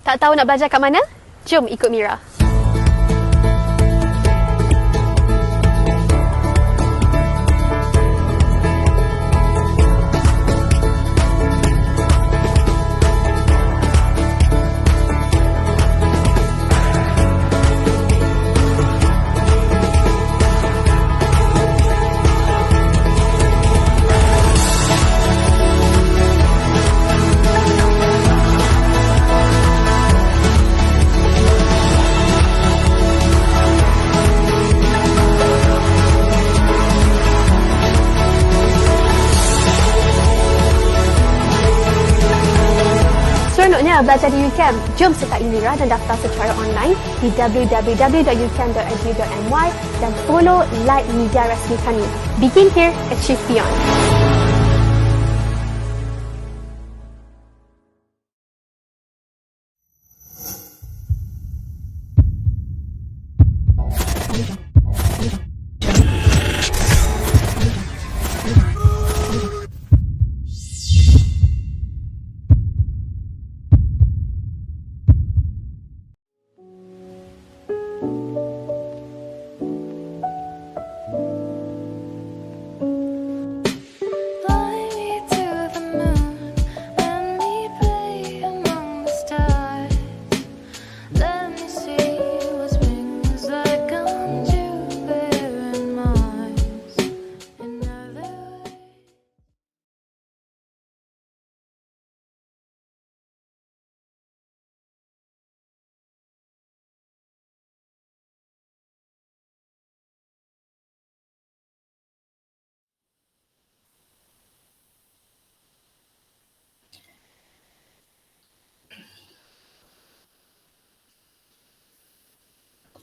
Tak tahu nak belajar kat mana? Jom ikut Mira. Seronoknya belajar di UCAM. Jom sertai Mira dan daftar secara online di www.ucam.edu.my dan follow like media rasmi kami. Begin here, achieve beyond.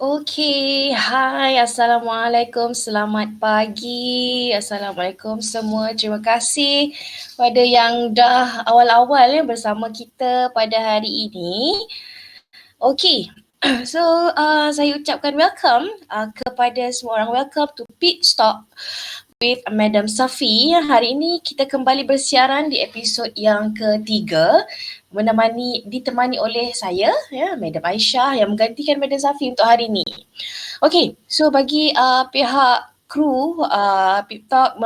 Okey, hai, Assalamualaikum, selamat pagi. Assalamualaikum semua, terima kasih pada yang dah awal-awal bersama kita pada hari ini. Okey, so saya ucapkan welcome kepada semua orang. Welcome to Pit Stop with Madam Safi. Hari ini kita kembali bersiaran di episod yang ketiga, ditemani oleh saya, Madam Aisyah yang menggantikan Madam Safi untuk hari ini. Okey, so bagi pihak kru Pip Talk,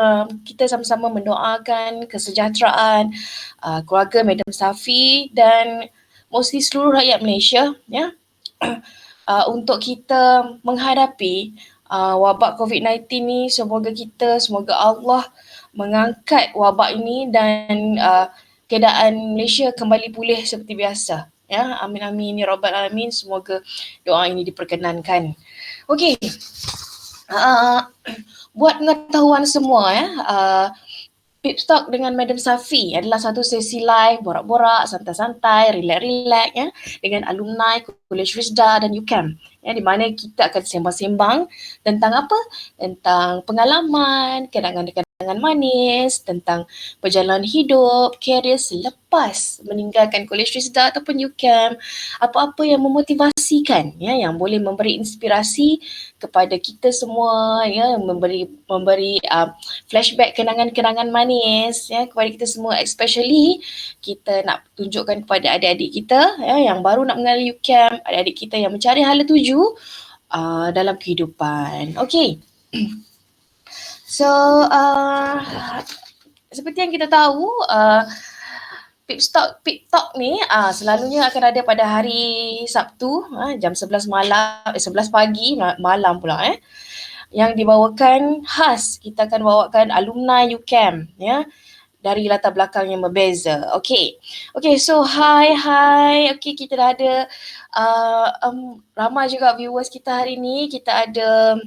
kita sama-sama mendoakan kesejahteraan keluarga Madam Safi dan mostly seluruh rakyat Malaysia, untuk kita menghadapi wabak COVID-19 ni. Semoga Allah mengangkat wabak ini dan keadaan Malaysia kembali pulih seperti biasa. Amin amin ya rabbal alamin. Semoga doa ini diperkenankan. Okey. Buat pengetahuan semua, Pip Talk dengan Madam Safi adalah satu sesi live, borak-borak, santai-santai, relax-relax dengan alumni College Rizda dan UCAM, di mana kita akan sembang-sembang tentang apa? Tentang pengalaman, kenangan-kenangan manis, tentang perjalanan hidup, karier selepas meninggalkan College Rizda ataupun UCAM, apa-apa yang memotivasikan, yang boleh memberi inspirasi kepada kita semua, memberi flashback kenangan-kenangan manis kepada kita semua, especially kita nak tunjukkan kepada adik-adik kita yang baru nak mengenali UCAM, adik-adik kita yang mencari hala tuju dalam kehidupan. Okey. So, seperti yang kita tahu, Pip Talk ni selalunya akan ada pada hari Sabtu jam 11 pagi malam pula yang dibawakan khas. Kita akan bawakan alumni UCAM dari latar belakang yang berbeza. Okey, so hi. Okey, kita dah ada ramai juga viewers kita hari ni. Kita ada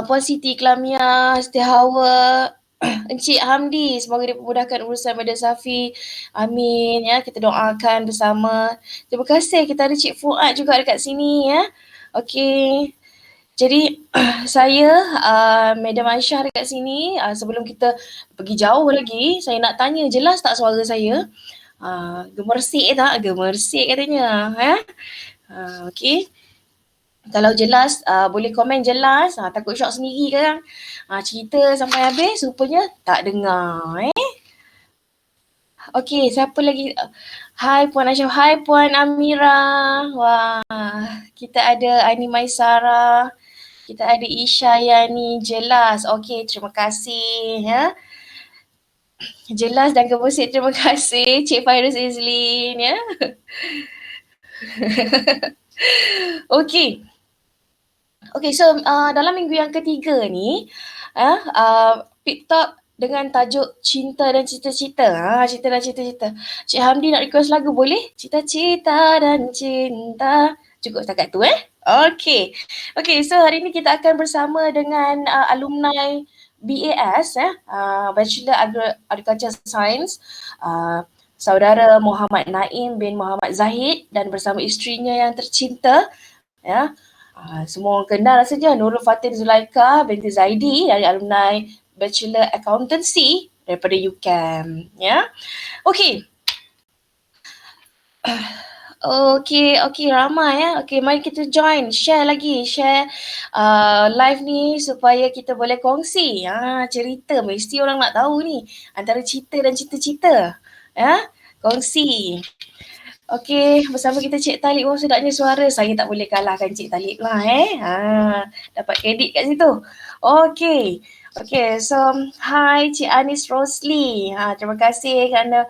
Puan Siti Klamia, Siti Hawa, Encik Hamdi, semoga dipermudahkan urusan Madam Safi. Amin kita doakan bersama. Terima kasih. Kita ada Cik Fuad juga dekat sini Okey. Jadi saya Madam Aisyah dekat sini. Sebelum kita pergi jauh lagi, saya nak tanya, jelas tak suara saya? Gemersik tak? Gemersik katanya. Okey. Kalau jelas, boleh komen jelas. Takut syok sendiri kan? Cerita sampai habis, rupanya tak dengar. Okey, siapa lagi? Hai Puan Aisyah, hai Puan Amira. Wah, kita ada Aini Maisara, kita ada Isha Yani, jelas. Okey, terima kasih ya. Jelas dan gemusik, terima kasih Cik Fairuz Izlin ya. Okey. Okey, so dalam minggu yang ketiga ni, Pip Talk dengan tajuk Cinta dan Cita-Cita. Cinta dan Cita-Cita. Cik Hamdi nak request lagu boleh? Cita-cita dan cinta. Cukup setakat tu Okey. Okey, so hari ni kita akan bersama dengan alumni BAS Bachelor Agriculture Science, saudara Muhammad Naim bin Muhammad Zahid dan bersama isterinya yang tercinta ya. Semua orang kenal rasanya Nurul Fatin Zulaika binti Zaidi dari alumni Bachelor Accountancy daripada UCAM ya. Okey. Okey ramai ya. Okey, mari kita join, share live ni supaya kita boleh kongsi cerita, mesti orang nak tahu ni antara cerita dan cita-cita ya. Kongsi. Okey, bersama kita Cik Talib. Oh, sedapnya suara. Saya tak boleh kalahkan Cik Talib lah dapat kredit kat situ. Okey. Okey, so hi Cik Anis Rosli. Terima kasih kerana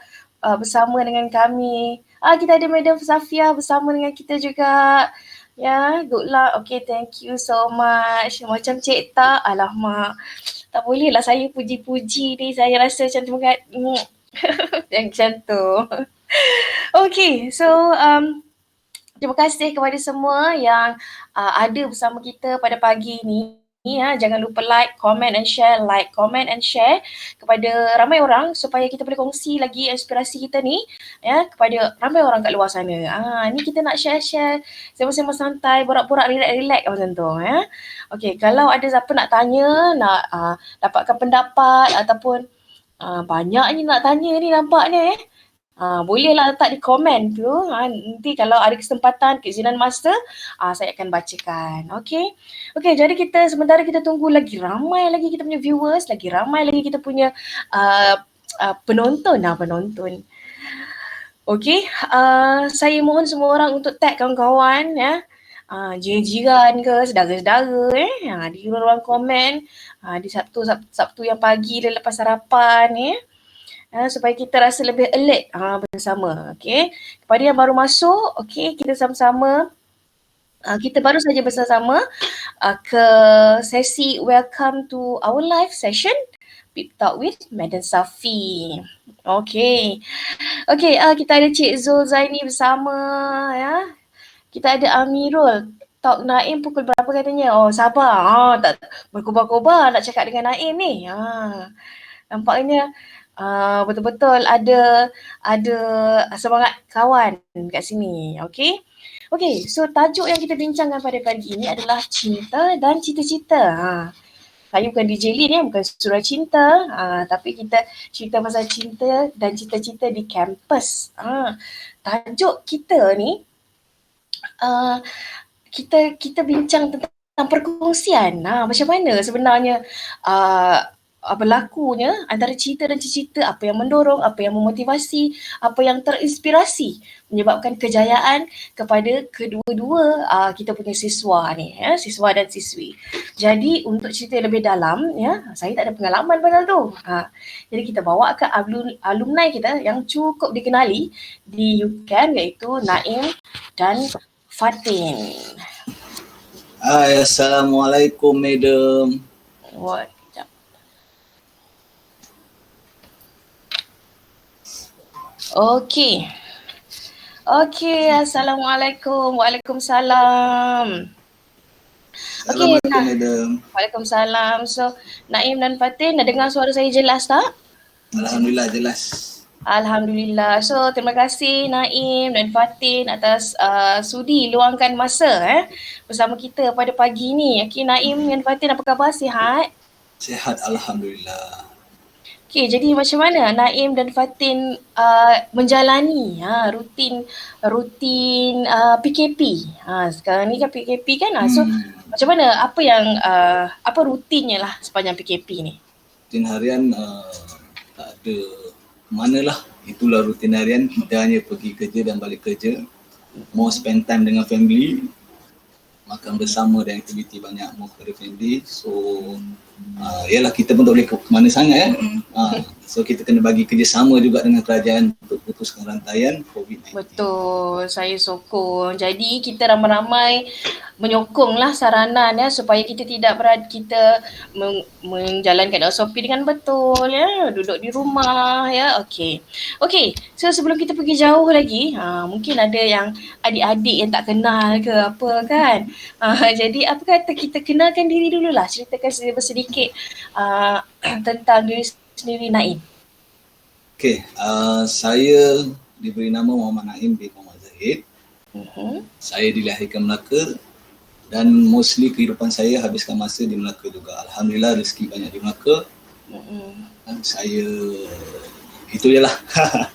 bersama dengan kami. Kita ada Madam Safia bersama dengan kita juga. Ya, good luck. Okey, thank you so much. Macam Cik Tak, alamak. Tak boleh lah saya puji-puji ni. Saya rasa macam tu. Macam tu. Okay, so terima kasih kepada semua yang ada bersama kita pada pagi ini. Jangan lupa like, comment and share kepada ramai orang supaya kita boleh kongsi lagi inspirasi kita ni kepada ramai orang kat luar sana. Ni kita nak share sama-sama santai, borak-borak, relax macam tu Okay, kalau ada siapa nak tanya, nak dapatkan pendapat ataupun banyaknya nak tanya ni nampaknya bolehlah letak di komen tu. Nanti kalau ada kesempatan, keizinan masa, saya akan bacakan. Okay, jadi sementara kita tunggu lagi ramai lagi kita punya viewers, lagi ramai lagi kita punya penonton. Okay, saya mohon semua orang untuk tag kawan-kawan jiran ke, saudara-saudara di ruang komen di Sabtu yang pagi lepas sarapan supaya kita rasa lebih alert bersama. Okay, kepada yang baru masuk, okay, kita sama-sama kita baru saja bersama ke sesi welcome to our live session Pip Talk with Madam Safi. Okay, kita ada Cik Zul Zaini bersama Kita ada Amirul. Talk Naim pukul berapa katanya? Oh, sabar. Tak berkobar-kobar nak cakap dengan Naim ni. Nampaknya betul-betul ada semangat kawan kat sini. Okay, so tajuk yang kita bincangkan pada pagi ini adalah cinta dan cita-cita. Saya bukan DJ Lin bukan surah cinta, tapi kita cerita pasal cinta dan cita-cita di kampus. Tajuk kita ni kita bincang tentang perkongsian. Macam mana sebenarnya berlakunya antara cita dan cita-cita, apa yang mendorong, apa yang memotivasi, apa yang terinspirasi menyebabkan kejayaan kepada kedua-dua kita punya siswa ni siswa dan siswi. Jadi untuk cerita lebih dalam saya tak ada pengalaman pasal tu. Jadi kita bawa ke alumni kita yang cukup dikenali di UCAM iaitu Naim dan Fatin. Assalamualaikum Madam. Okey, Assalamualaikum. Waalaikumsalam. Assalamualaikum Madam. Waalaikumsalam. So, Naim dan Fatin, nak dengar suara saya jelas tak? Alhamdulillah jelas. Alhamdulillah. So, terima kasih Naim dan Fatin atas sudi luangkan masa bersama kita pada pagi ni. Okey, Naim dan Fatin apa khabar? Sihat? Sihat, alhamdulillah. Okay, jadi macam mana Naim dan Fatin menjalani rutin PKP? Sekarang ni kan PKP kan? So macam mana, apa rutinnya lah sepanjang PKP ni? Rutin harian tak ada manalah. itulah rutin harian kita, hanya pergi kerja dan balik kerja. More spend time dengan family, makan bersama dan aktiviti banyak more kepada family. So yalah, kita pun tak boleh ke mana sangat kan. So kita kena bagi kerjasama juga dengan kerajaan untuk putuskan rantaian COVID-19. Betul, saya sokong. Jadi kita ramai-ramai menyokonglah saranan ya, supaya kita tidak kita menjalankan SOP dengan betul ya, duduk di rumah ya. Okey. So sebelum kita pergi jauh lagi, mungkin ada yang adik-adik yang tak kenal ke apa kan. Jadi apa kata kita kenalkan diri dululah, ceritakan sedikit tentang diri sendiri, Naim. Okey, saya diberi nama Muhammad Naim bin Muhammad Zahid. Saya dilahirkan Melaka dan mostly kehidupan saya habiskan masa di Melaka juga. Alhamdulillah rezeki banyak di Melaka. Dan saya itu je lah.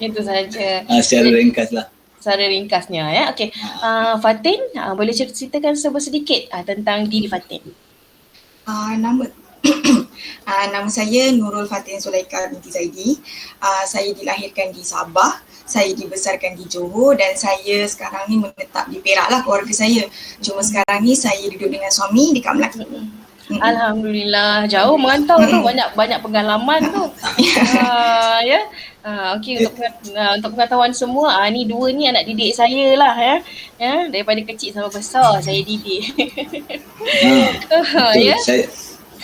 Itu saja. Secara ringkas lah. Secara ringkasnya ya. Okey. Fatin, boleh ceritakan sedikit tentang diri Fatin? Nama saya Nurul Fatin Sulaika binti Zaidi. Saya dilahirkan di Sabah. Saya dibesarkan di Johor dan saya sekarang ni menetap di Perak lah, keluarga saya. Cuma sekarang ni saya duduk dengan suami dekat Melaka. Alhamdulillah, jauh merantau tu, banyak pengalaman tu. Ya. Okey, untuk pengetahuan semua, ni dua ni anak didik saya lah ya. Daripada kecil sampai besar saya didik. Betul. Ya.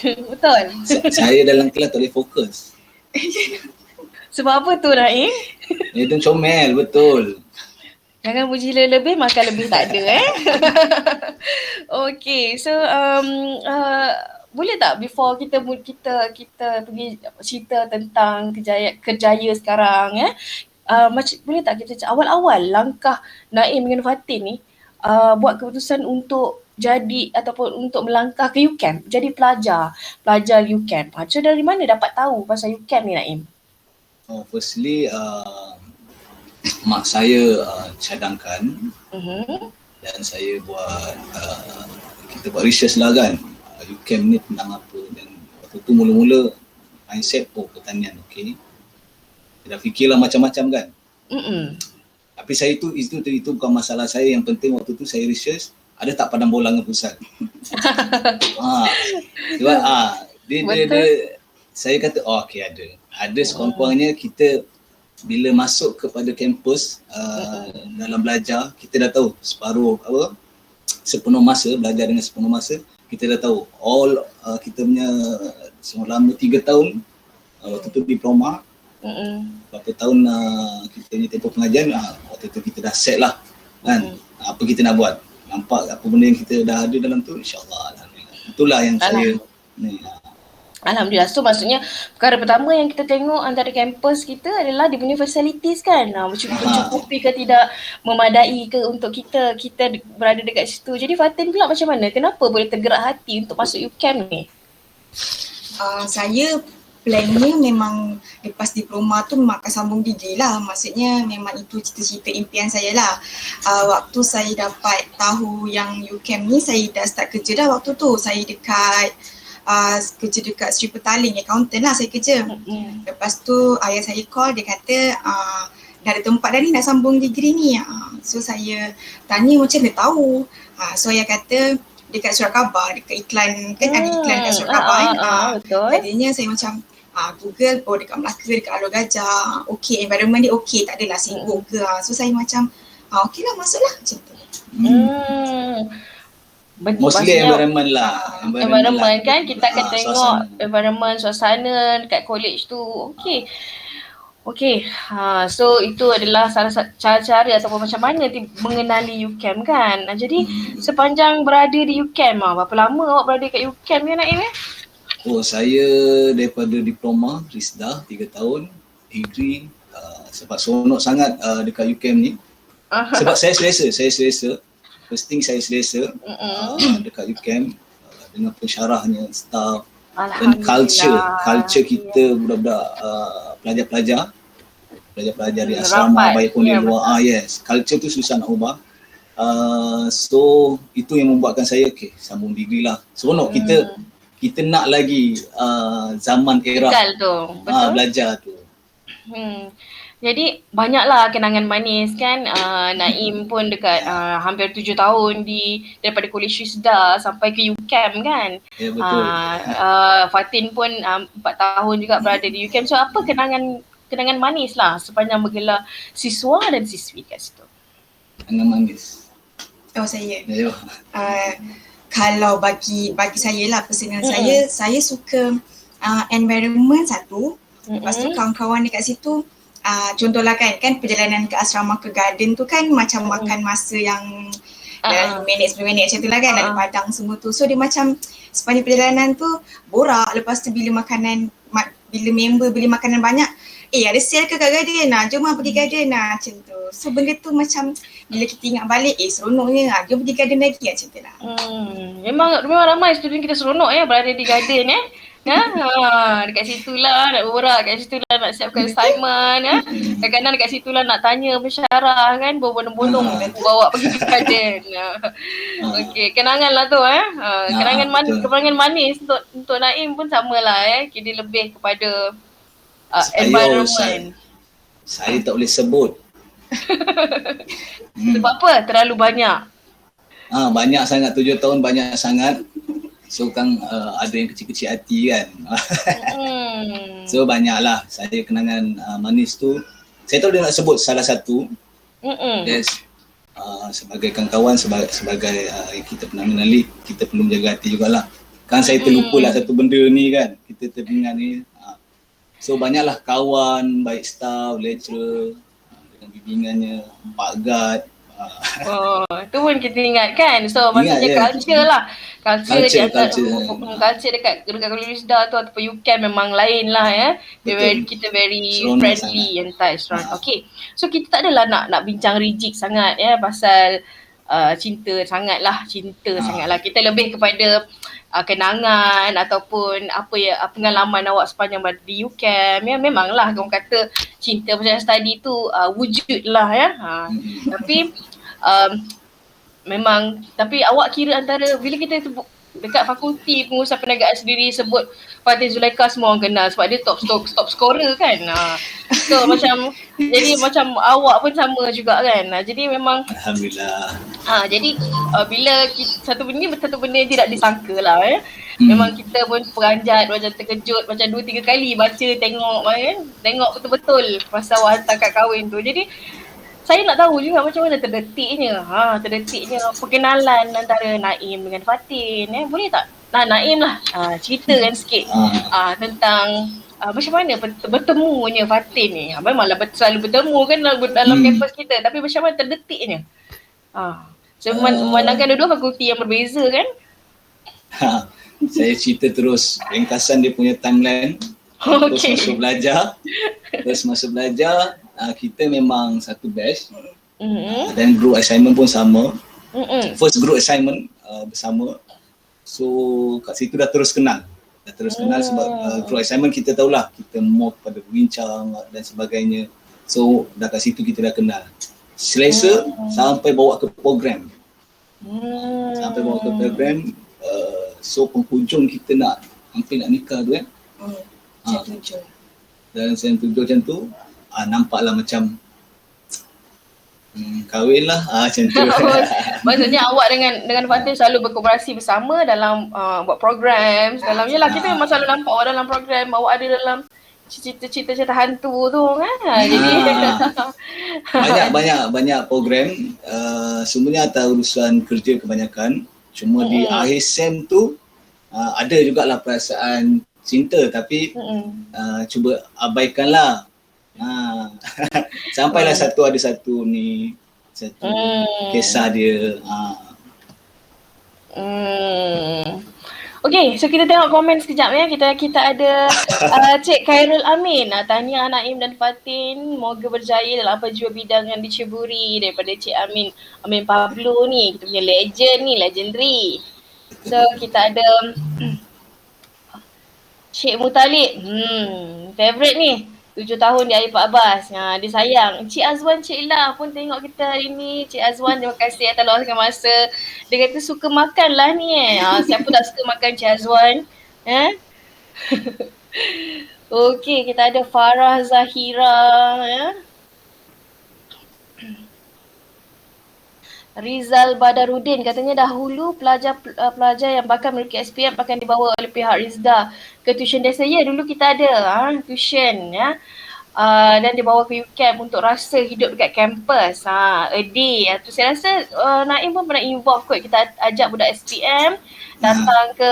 Betul. Saya dalam kelas tak boleh fokus. Sebab apa tu, Naim? Dia comel, betul. Jangan puji lebih, makan lebih tak ada Okay, so boleh tak before kita pergi cerita tentang kerjaya sekarang boleh tak kita awal-awal langkah Naim dengan Fatin ni buat keputusan untuk jadi ataupun untuk melangkah ke UCAMP, jadi pelajar UCAMP. Macam dari mana dapat tahu pasal UCAMP ni, Naim? Firstly, mak saya cadangkan dan saya kita buat research lah kan, UCAMP ni tentang apa. Dan waktu tu mula-mula mindset pertanian, okey. Dah fikirlah macam-macam kan. Tapi saya itu bukan masalah saya. Yang penting waktu tu saya research ada tak padang bola dengan pusat. Sebab saya kata okey, ada sekurang-kurangnya kita bila masuk kepada kampus dalam belajar, kita dah tahu sepenuh masa, belajar dengan sepenuh masa, kita dah tahu kita punya selama 3 tahun waktu tu diploma, berapa tahun kita punya tempoh pengajian, waktu tu kita dah set lah kan, apa kita nak buat, nampak apa benda yang kita dah ada dalam tu, insyaAllah. Alhamdulillah, itulah yang saya ni. Alhamdulillah. So maksudnya perkara pertama yang kita tengok antara kampus kita adalah dia punya facilities kan. Mencukupi ke tidak, memadai ke untuk kita berada dekat situ. Jadi Fatin pula macam mana? Kenapa boleh tergerak hati untuk masuk UCAMP ni? Saya plannya memang lepas diploma tu memang akan sambung degree lah. Maksudnya memang itu cita-cita impian saya lah. Waktu saya dapat tahu yang UCAMP ni, saya dah start kerja dah waktu tu. Saya kerja dekat Sri Petaling, accountant lah saya kerja. Lepas tu ayah saya call, dia kata dah ada tempat dah ni nak sambung degree ni. So saya tanya macam mana tahu. So ayah kata dekat surat khabar, dekat iklan kan, ada iklan dekat surat khabar betul. Jadinya saya macam Google, dekat Melaka, dekat Alor Gajah, okey, environment dia okey, tak adalah sibuk ke. So saya macam okey lah, masuklah macam tu. Mostly environment lah. Environment kan, kita akan tengok environment, suasana dekat college tu. Okey. So itu adalah salah satu cara-cara ataupun macam mana mengenali UCAMP kan. Jadi sepanjang berada di UCAMP, berapa lama awak berada kat UCAMP ni, Naim? Saya daripada diploma Risda 3 tahun, degree sebab seronok sangat dekat UCAMP ni. Sebab saya selesa. First thing saya selesa dekat UCAMP dengan pensyarahnya, staff dan culture kita budak-budak pelajar-pelajar di asrama baik pun di luar. Culture tu susah nak ubah. So itu yang membuatkan saya sambung degree lah. Seronok kita nak lagi zaman era tu. belajar tu. Jadi banyaklah kenangan manis kan. Naim pun dekat hampir 7 tahun daripada Kolej Risda sampai ke UCAM kan. Ya betul. Fatin pun 4 tahun juga berada di UCAM. So apa kenangan manis lah sepanjang bergelar siswa dan siswi kat situ? Kenangan manis. Oh saya. Ya. Kalau bagi saya lah personal saya suka environment satu. Lepas tu kawan-kawan dekat situ contohlah kan perjalanan ke asrama ke garden tu kan macam makan masa yang dalam minit 10 minit macam tu lah kan, ada padang semua tu. So dia macam sepanjang perjalanan tu borak, lepas tu bila member beli makanan banyak, ada sale ke kat garden jom pergi garden macam tu. So benda tu macam bila kita ingat balik seronoknya, jom pergi garden lagi macam tu lah. Memang ramai student kita seronok berada di garden dekat situ lah nak borak, kat situ lah nak siapkan assignment kadang-kadang dekat situ lah nak tanya pensyarah kan, berbondong-bondong bawa pergi ke garden. Okey, kenangan lah tu kenangan manis untuk Naim pun samalah dia lebih kepada environment. Saya tak boleh sebut. Sebab apa? Terlalu banyak. Banyak sangat, 7 tahun banyak sangat. So kan ada yang kecil-kecil hati kan. So banyaklah saya kenangan manis tu. Saya tahu dia nak sebut salah satu. Sebagai kawan-kawan, sebagai kita pernah mengenali, kita perlu menjaga hati jugalah. Kan saya terlupa lah satu benda ni kan. Kita teringat ni. So banyaklah kawan, baik staff, lecturer, dengan bimbingannya, Pak Gad. Tu pun kita ingat kan. So maksudnya culture lah. Culture dekat Kolej Risda tu ataupun UCAM memang lain lah kita very friendly and tight. Okay. So kita tak adalah nak bincang rigid sangat pasal cinta sangat lah. Kita lebih kepada kenangan ataupun pengalaman awak sepanjang berada di UCAM. Memanglah orang kata cinta pasal study tu wujud lah tapi tapi awak kira antara bila kita dekat fakulti pengurusan perniagaan sendiri sebut Fatin Zulaikha, semua orang kenal sebab dia top scorer kan. So macam jadi macam awak pun sama juga kan. Jadi memang alhamdulillah. Jadi bila satu benda yang tidak disangka lah memang kita pun peranjat, macam terkejut, macam 2-3 kali baca tengok betul-betul masa awak hantar kad kahwin tu. Jadi saya nak tahu juga macam mana terdetiknya perkenalan antara Naim dengan Fatin. Boleh tak? Naim lah ceritakan sikit tentang macam mana bertemunya Fatin ni. Memanglah selalu bertemu kan dalam kampus kita, tapi macam mana terdetiknya? Memandangkan dua-dua fakulti yang berbeza kan? Saya cerita terus ringkasan dia punya timeline. Terus masuk belajar. Kita memang satu batch dan group assignment pun sama. First group assignment bersama. So kat situ dah terus kenal sebab group assignment kita tahulah kita more kepada berbincang dan sebagainya. So dah kat situ kita dah kenal. Selesa sampai bawa ke program. So penghujung kita hampir nak nikah tu kan. Dan sen 7 macam tu nampaklah macam kahwin lah macam tu. Maksudnya awak dengan Fatin selalu berkooperasi bersama dalam buat program dalam kita memang selalu nampak awak dalam program, awak ada dalam cerita hantu tu kan. Jadi banyak program, semuanya atas urusan kerja kebanyakan. Cuma di akhir sem tu ada jugalah perasaan cinta, tapi cuba abaikanlah. Sampailah satu kisah dia. Okay, so kita tengok komen sekejap Kita ada Cik Khairul Amin. Tahniah Naim dan Fatin, moga berjaya dalam apa jua bidang yang diceburi. Daripada Cik Amin Pablo ni, kita punya legend ni, legendary. So kita ada Cik Mutalib, favourite ni, 7 tahun di air Pak Abbas. Dia sayang. Cik Azwan, Cik Ila pun tengok kita hari ni. Cik Azwan, terima kasih atas luangkan masa. Dia kata suka makan lah ni siapa tak suka makan Cik Azwan? Okey, kita ada Farah Zahira Rizal Badarudin katanya dahulu pelajar yang bakal memiliki SPM akan dibawa oleh pihak Rizda ke tuition desa. Ya, dulu kita ada tuition ya. Dan dibawa ke UCAM untuk rasa hidup dekat kampus. A day. Tu saya rasa Naim pun pernah involve kot. Kita ajak budak SPM datang ke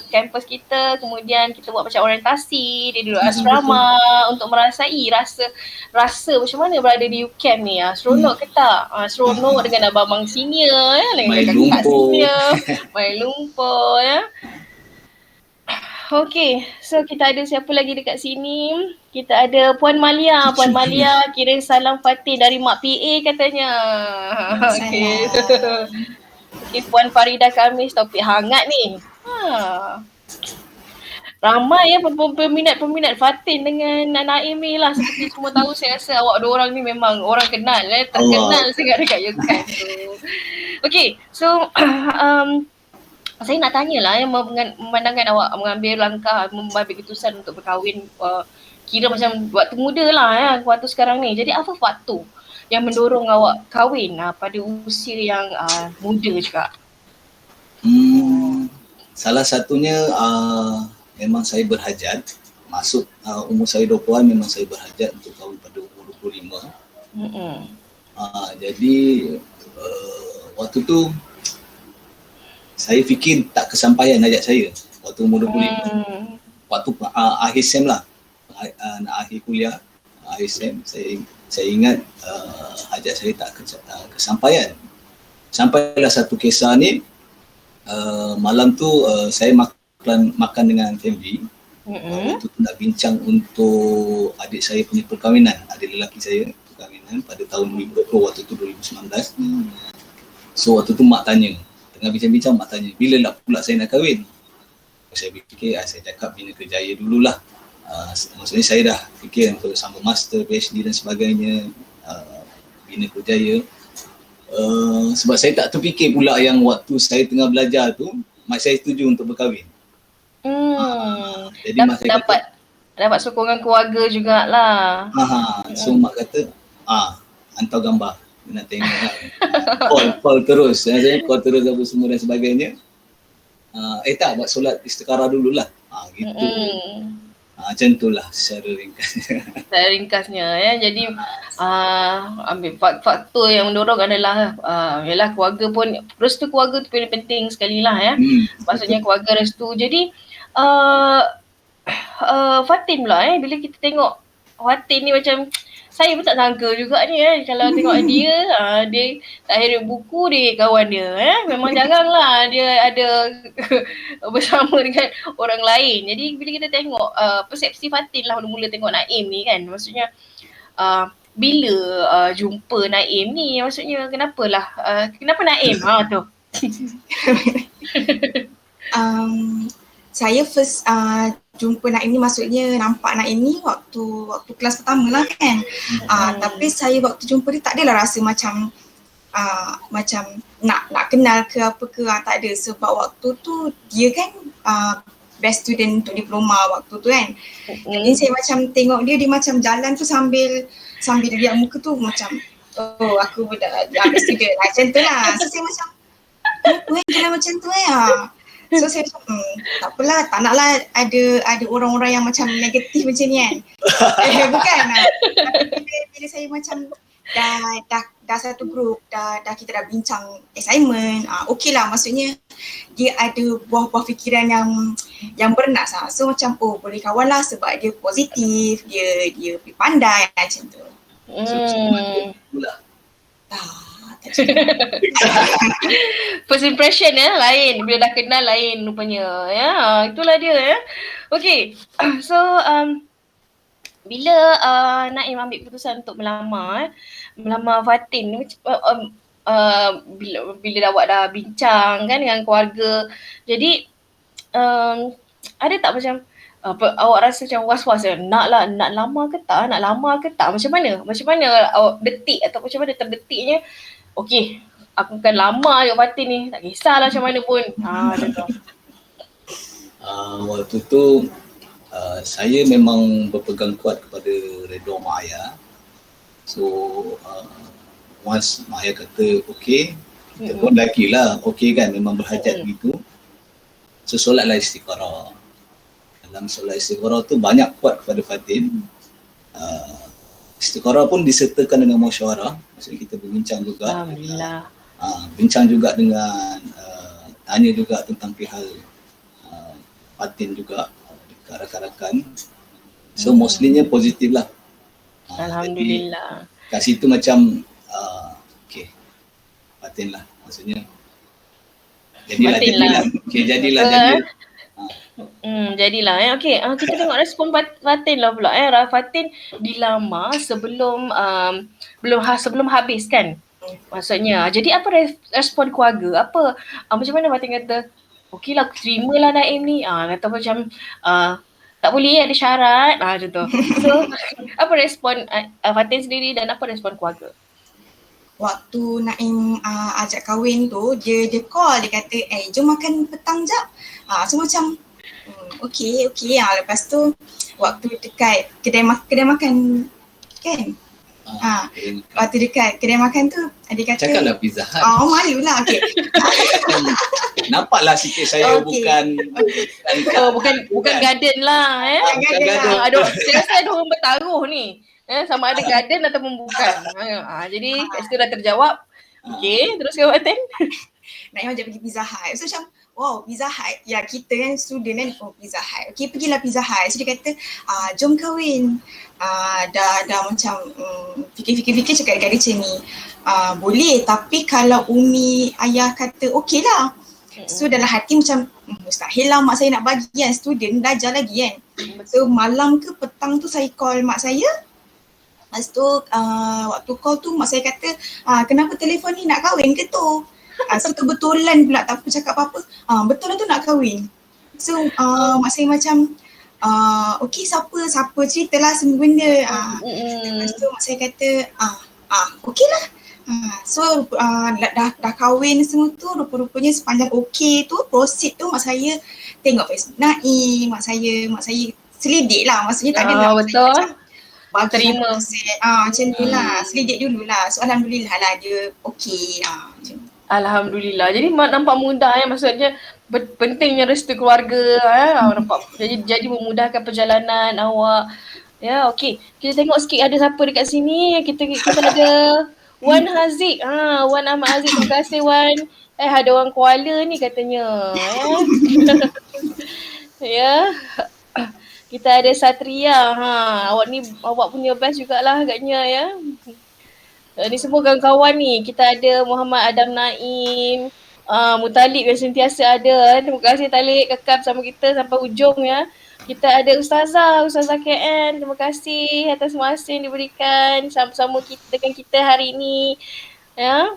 kampus kita, kemudian kita buat macam orientasi, dia duduk asrama untuk merasai rasa macam mana berada di UCAM ni. Seronok ke tak? Seronok dengan abang-abang senior ya, dengan kakak senior, main lumpur ya. Okay, so kita ada siapa lagi dekat sini? Kita ada Puan Malia. Puan Malia kirim salam Fatin dari Mak PA katanya. Okay. Okay, Puan Farida Kamis, topik hangat ni. Ramai ya peminat Fatin dengan Naim ni lah. Seperti semua tahu, saya rasa awak dua orang ni memang orang kenal, terkenal sangat dekat UCAM tu. Okay, so saya nak tanyalah memandangkan awak mengambil langkah, mengambil keputusan untuk berkahwin, kira macam waktu muda lah ya, waktu sekarang ni. Jadi apa faktor yang mendorong awak kahwin pada usia yang muda juga? Salah satunya memang saya berhajat. Masuk umur saya 20-an memang saya berhajat untuk kahwin pada umur 25. Jadi waktu tu saya fikir tak kesampaian hajat saya waktu umur 25. Waktu akhir SEM lah, nak akhir kuliah, akhir SEM, saya ingat hajat saya tak kesampaian. Sampailah satu kisah ni, malam tu saya makan dengan family. Waktu tu nak bincang untuk adik saya punya perkahwinan, adik lelaki saya perkahwinan pada tahun 2020, waktu tu 2019. So waktu tu mak tanya, tengah bincang-bincang, mak tanya, bila lah pula saya nak kahwin? Saya fikir, saya cakap bina kerjaya dululah. Maksudnya saya dah fikir untuk sambung master, PhD dan sebagainya, bina kerjaya. Sebab saya tak terfikir pula yang waktu saya tengah belajar tu, mak saya setuju untuk berkahwin. Jadi mak saya dapat sokongan keluarga jugalah. So mak kata, hantar gambar. Nak tengok kan. Call terus. Saya call terus apa semua dan sebagainya. Tak, buat solat istikharah dululah. Gitu. Macam itulah secara ringkasnya. Secara ringkasnya ya. Jadi ambil faktor yang mendorong adalah ialah keluarga pun, restu keluarga tu penting sekali lah ya. Maksudnya keluarga restu. Jadi Fatin pula bila kita tengok Fatin ni macam, saya pun tak sangka juga ni kalau tengok dia, dia tak heret buku dia kawan dia memang jarang lah dia ada bersama dengan orang lain. Jadi bila kita tengok persepsi Fatin lah mula-mula tengok Naim ni kan, maksudnya bila jumpa Naim ni, maksudnya kenapa Naim tu? Saya first jumpa Naim ni, maksudnya nampak Naim ni waktu kelas pertama lah kan. Tapi saya waktu jumpa dia tak adalah rasa macam nak kenal ke apa ke, tak ada. Sebab waktu tu dia kan best student untuk diploma waktu tu kan. Jadi saya macam tengok dia macam jalan tu sambil dia lihat muka tu macam, oh aku budak best student macam tu lah. So saya macam, kenapa jalan macam tu So saya macam, tak apalah, tak naklah ada orang-orang yang macam negatif macam ni kan. Bukan. Bila saya macam dah satu grup, dah kita dah bincang assignment, okey lah, maksudnya dia ada buah-buah fikiran yang bernas lah. So macam, boleh kawan lah sebab dia positif, dia pandai macam tu. First impression lain, bila dah kenal lain rupanya itulah dia Okay, so bila Naim ambil keputusan untuk melamar Fatin, bila awak dah bincang kan dengan keluarga, jadi ada tak macam awak rasa macam was-was nak lamar ke tak, macam mana awak detik atau macam mana terdetiknya, okey, aku akan lama je Fatin ni, tak kisahlah macam mana pun. Waktu tu saya memang berpegang kuat kepada redha mak ayah. So once mak ayah kata okey, Kita pun lelaki lah, okey kan, memang berhajat gitu. So solatlah istikharah. Dalam solat istikharah tu banyak kuat kepada Fatin. Istikharah pun disertakan dengan musyawarah. Maksudnya kita berbincang juga. Alhamdulillah. Bincang juga dengan tanya juga tentang perihal Fatin juga dekat rakan-rakan. So mostlynya positif lah. Alhamdulillah. Jadi, kat situ macam okay, Fatin lah maksudnya. Jadilah. Okay, jadilah. Jadilah okey. Kita tengok respon Fatin lah pula Fatin dilamar sebelum sebelum habis kan. Maksudnya jadi apa respon keluarga? Apa macam mana Fatin kata? Okeylah, aku terimalah Naim ni. Kata macam tak boleh ada syarat macam tu. So apa respon Fatin sendiri dan apa respon keluarga? Waktu Naim ajak kahwin tu, dia call, dia kata jom makan petang jap. So macam okey. Lepas tu waktu dekat kedai makan kan. Waktu dekat kedai makan tu dia kata cakaplah Pizza Hut. Malulah. Okey. Nampaklah sikit saya bukan garden lah Bukan garden. Saya rasa ada orang bertaruh ni. Sama ada garden ataupun bukan. Jadi kat situ dah terjawab. Okey, terus ke Fatin. Naim ajak pergi Pizza Hut. So macam wow, Pizza Hut. Ya kita kan student kan, Pizza Hut. Okey, pergilah Pizza Hut. So dia kata jom kahwin. Dah macam fikir-fikir cakap dengan dia macam ni. Boleh, tapi kalau Umi ayah kata okey lah. So dalam hati macam mustahil lah mak saya nak bagi kan, student belajar lagi kan. So malam ke petang tu saya call mak saya. Lepas tu waktu call tu mak saya kata kenapa telefon ni, nak kahwin ke tu? So kebetulan pula tak apa cakap apa-apa. Betul lah tu nak kahwin. So mak saya macam okey siapa ceritalah semua benda. Lepas tu mak saya kata okey lah. So dah kahwin semua tu, rupa-rupanya sepanjang okey tu, proceed tu mak saya tengok Facebook Naim, mak saya selidik lah, maksudnya tak ada nak betul. Bagi terima. Macam tu lah, selidik dululah. So alhamdulillah lah dia okey. Macam tu. Alhamdulillah. Jadi nampak mudah maksudnya pentingnya restu keluarga nampak jadi memudahkan perjalanan awak. Ya, okey. Kita tengok sikit ada siapa dekat sini. Kita ada Wan Haziq. Wan Ahmad Haziq. Terima kasih Wan. Ada orang Kuala ni katanya. Ya. Kita ada Satria. Awak punya best jugalah agaknya ya. Ni semua kawan-kawan ni. Kita ada Muhammad Adam Naim, Mutalib yang sentiasa ada. Terima kasih Talib kekal bersama kita sampai ujung ya. Kita ada Ustazah KN. Terima kasih atas masa yang diberikan sama-sama dengan kita hari ini. Ya.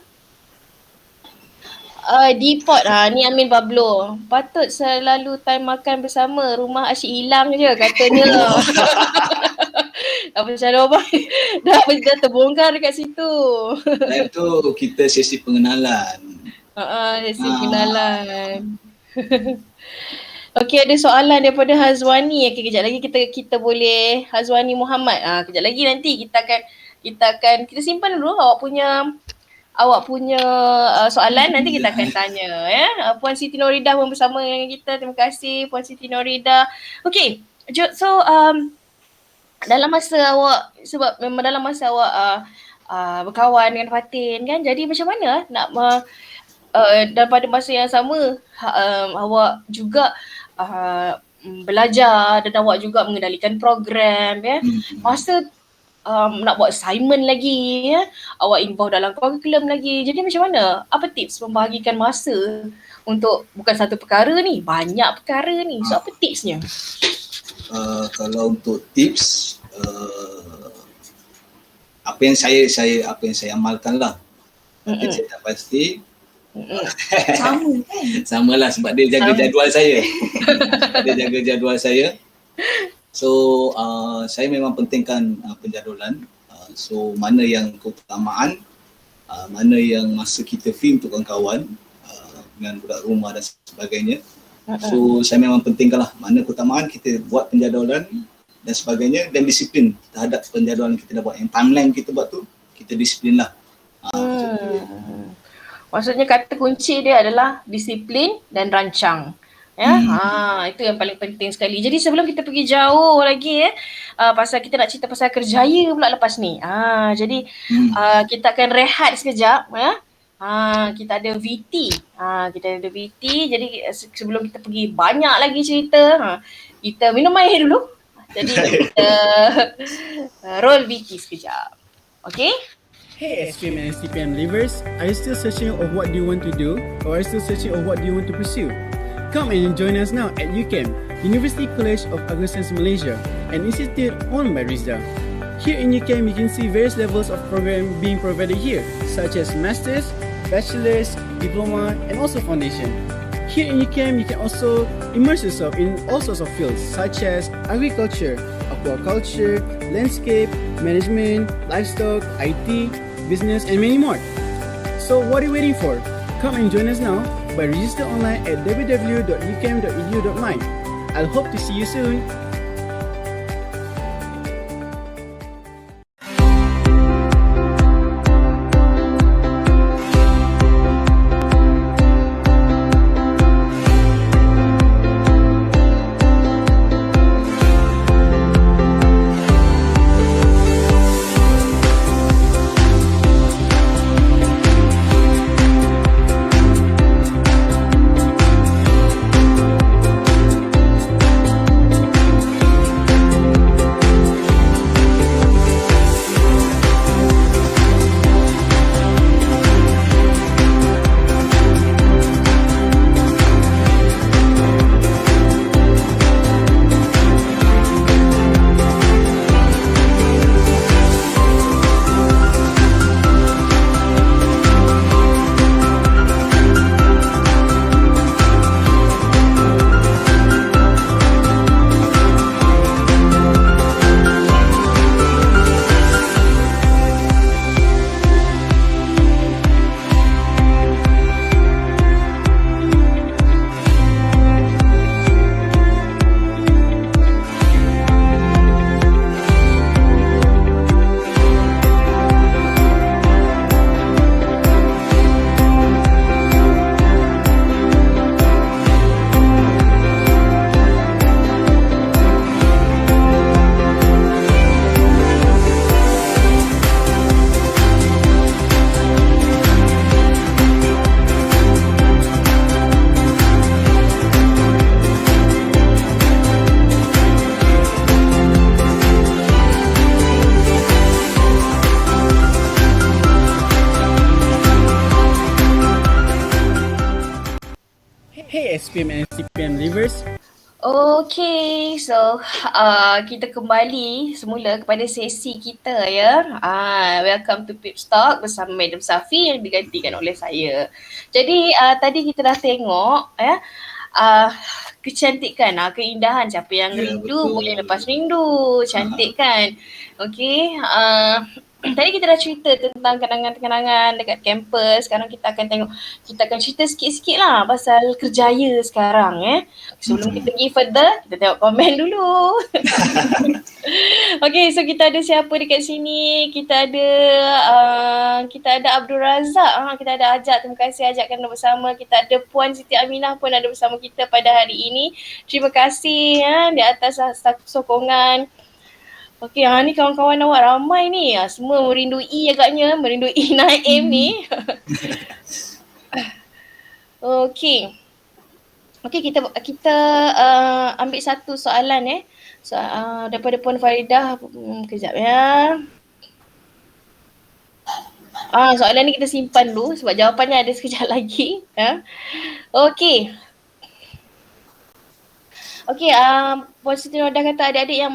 Depot ni Amin Pablo. Patut selalu time makan bersama. Rumah asyik hilang je katanya. Apa cara apa? Dah terbongkar dekat situ. Itu kita sesi pengenalan. Sesi pengenalan. Okey, ada soalan daripada Hazwani. Okey, kejap lagi kita boleh Hazwani Muhammad. Kejap lagi nanti kita simpan dulu awak punya soalan, nanti kita akan tanya ya. Puan Siti Noridah pun bersama dengan kita. Terima kasih Puan Siti Noridah. Okey. So dalam masa awak berkawan dengan Fatin kan, jadi macam mana nak dan pada masa yang sama awak juga belajar dan awak juga mengendalikan program ya. Masa nak buat assignment lagi ya, awak involve dalam kurikulum lagi. Jadi macam mana? Apa tips membahagikan masa untuk bukan satu perkara ni, banyak perkara ni. So apa tipsnya? Kalau untuk tips apa yang saya amalkan lah. Tapi saya tak pasti. Sama kan? Samalah sebab dia jaga jadual saya. So saya memang pentingkan penjadualan. So mana yang keutamaan, mana yang masa kita free untuk kawan-kawan dengan budak rumah dan sebagainya. So saya memang pentingkanlah mana keutamaan kita buat penjadualan dan sebagainya, dan disiplin terhadap penjadualan kita dah buat. Yang timeline kita buat tu kita disiplin lah. Maksudnya kata kunci dia adalah disiplin dan rancang. Ya, itu yang paling penting sekali. Jadi sebelum kita pergi jauh lagi pasal kita nak cerita pasal kerjaya pula lepas ni. Jadi kita akan rehat sekejap ya. Kita ada VT. Jadi sebelum kita pergi banyak lagi cerita, kita minum air dulu. Jadi kita roll VT sekejap. Okay? Hey SPM and STPM livers, are you still searching of what do you want to do, or are you still searching of what do you want to pursue? Come and join us now at UCAM, University College of Agriculture Malaysia, an institute owned by RISDA. Here in UCAM, you can see various levels of program being provided here, such as Masters, Bachelor's, Diploma, and also Foundation. Here in UCAM, you can also immerse yourself in all sorts of fields, such as agriculture, aquaculture, landscape, management, livestock, IT, business, and many more. So what are you waiting for? Come and join us now by register online at www.ucam.edu.my. I'll hope to see you soon. Hey SPM and STPM livers. Okay, so kita kembali semula kepada sesi kita ya. Welcome to Pips Talk bersama Madam Safi yang digantikan oleh saya. Jadi tadi kita dah tengok ya, kecantikan, keindahan. Siapa yang rindu betul. Boleh lepas rindu. Cantik kan? Okay. Tadi kita dah cerita tentang kenangan-kenangan dekat kampus. Sekarang kita akan tengok, kita akan cerita sikit-sikit lah pasal kerjaya sekarang Sebelum kita pergi further, kita tengok komen dulu. Okay, so kita ada siapa dekat sini? Kita ada Abdul Razak. Kita ada Ajak, terima kasih Ajak kerana bersama. Kita ada Puan Siti Aminah pun ada bersama kita pada hari ini. Terima kasih di atas sokongan. Okey, ni kawan-kawan awak ramai ni. Semua merindui agaknya, merindui Naim ni. Okey. Okey, kita ambil satu soalan daripada Puan Faridah. Kejap ya. Soalan ni kita simpan dulu sebab jawapannya ada sekejap lagi. Okey. Okey, Puan Siti Nodah kata adik-adik yang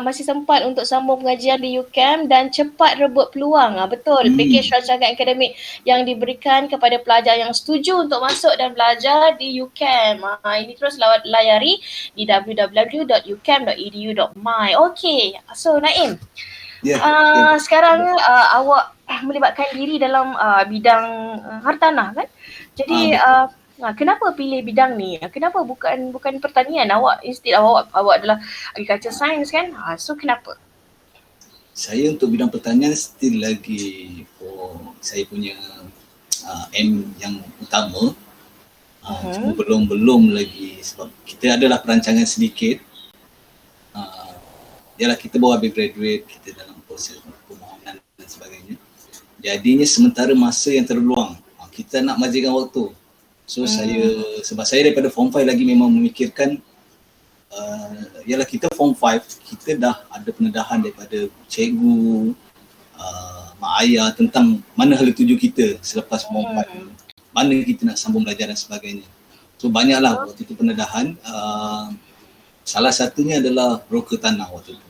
masih sempat untuk sambung pengajian di UCAM dan cepat rebut peluang. Betul, pakej rancangan akademik yang diberikan kepada pelajar yang setuju untuk masuk dan belajar di UCAM. Ini terus layari di www.ucam.edu.my. Okey, so Naim. Sekarang awak melibatkan diri dalam bidang hartanah kan? Jadi kenapa pilih bidang ni? Kenapa bukan pertanian? Awak instead awak adalah agriculture science kan? So kenapa? Saya untuk bidang pertanian still lagi saya punya aim yang utama. Cuma belum lagi sebab kita adalah perancangan sedikit. Yalah, kita baru habis graduate, kita dalam proses permohonan dan sebagainya. Jadinya sementara masa yang terluang, kita nak majukan waktu. So sebab saya daripada form 5 lagi memang memikirkan yalah, kita form 5, kita dah ada pendedahan daripada cikgu, mak ayah tentang mana hala tuju kita selepas form 5. Mana kita nak sambung belajar dan sebagainya. So banyaklah waktu itu pendedahan. Salah satunya adalah broker tanah waktu itu.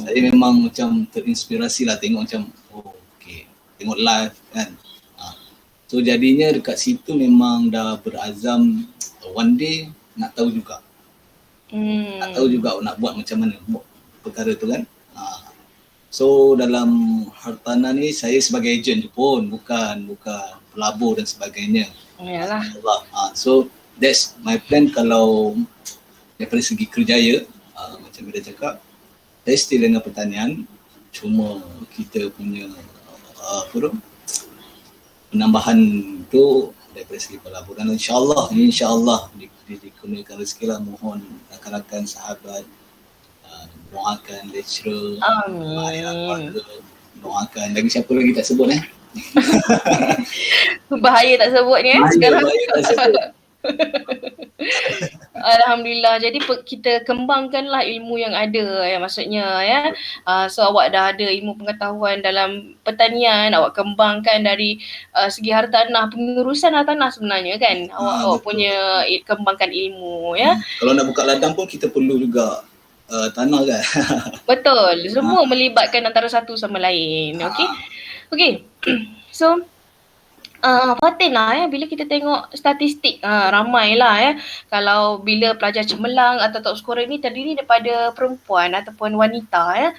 Saya memang macam terinspirasi lah tengok macam tengok live kan. So jadinya dekat situ memang dah berazam one day nak tahu juga. Nak tahu juga nak buat macam mana perkara tu kan. So dalam hartanah ni saya sebagai ejen je pun, bukan pelabur dan sebagainya. Yalah. So that's my plan kalau daripada segi kerjaya, macam Mira cakap, saya still dengan pertanian, cuma kita punya penambahan tu daripada segi pelaburan. InsyaAllah dikurniakan rezeki lah. Mohon rakan-rakan sahabat doakan lecturer, amin. Doakan lagi siapa lagi tak sebut Bahaya tak sebut ni sekarang. Bahaya tak sebut. Alhamdulillah. Jadi kita kembangkanlah ilmu yang ada maksudnya so awak dah ada ilmu pengetahuan dalam pertanian, awak kembangkan dari segi hartanah, pengurusan hartanah sebenarnya kan. Awak punya kembangkan ilmu Kalau nak buka ladang pun kita perlu juga tanah kan. Betul. Semua melibatkan antara satu sama lain. Okey. So Fatin lah bila kita tengok statistik ramai lah kalau bila pelajar cemerlang atau top scorer ni terdiri daripada perempuan ataupun wanita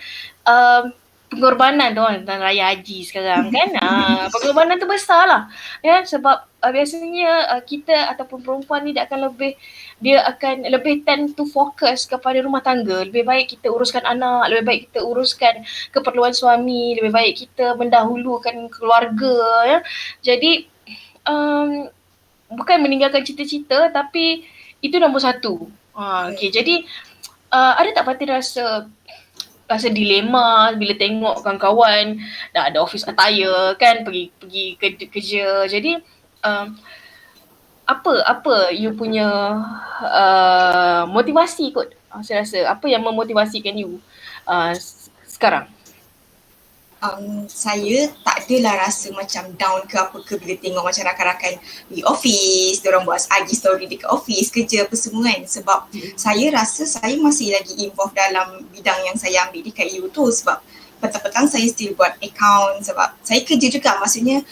pengorbanan tu tentang raya haji sekarang kan. Pengorbanan tu besar lah sebab biasanya kita ataupun perempuan ni dia akan lebih tend to fokus kepada rumah tangga. Lebih baik kita uruskan anak, lebih baik kita uruskan keperluan suami, lebih baik kita mendahulukan keluarga Jadi bukan meninggalkan cita-cita tapi itu nombor satu. Jadi ada tak Fatin rasa dilema bila tengok kawan-kawan dah ada office attire kan, pergi kerja. Jadi apa you punya motivasi kot? Saya rasa apa yang memotivasikan you sekarang? Saya tak adalah rasa macam down ke apa ke bila tengok macam rakan-rakan di office, diorang buat IG story dekat office, kerja apa semua kan. Sebab saya rasa saya masih lagi involved dalam bidang yang saya ambil dekat U tu. Sebab petang-petang saya still buat account sebab saya kerja juga. Maksudnya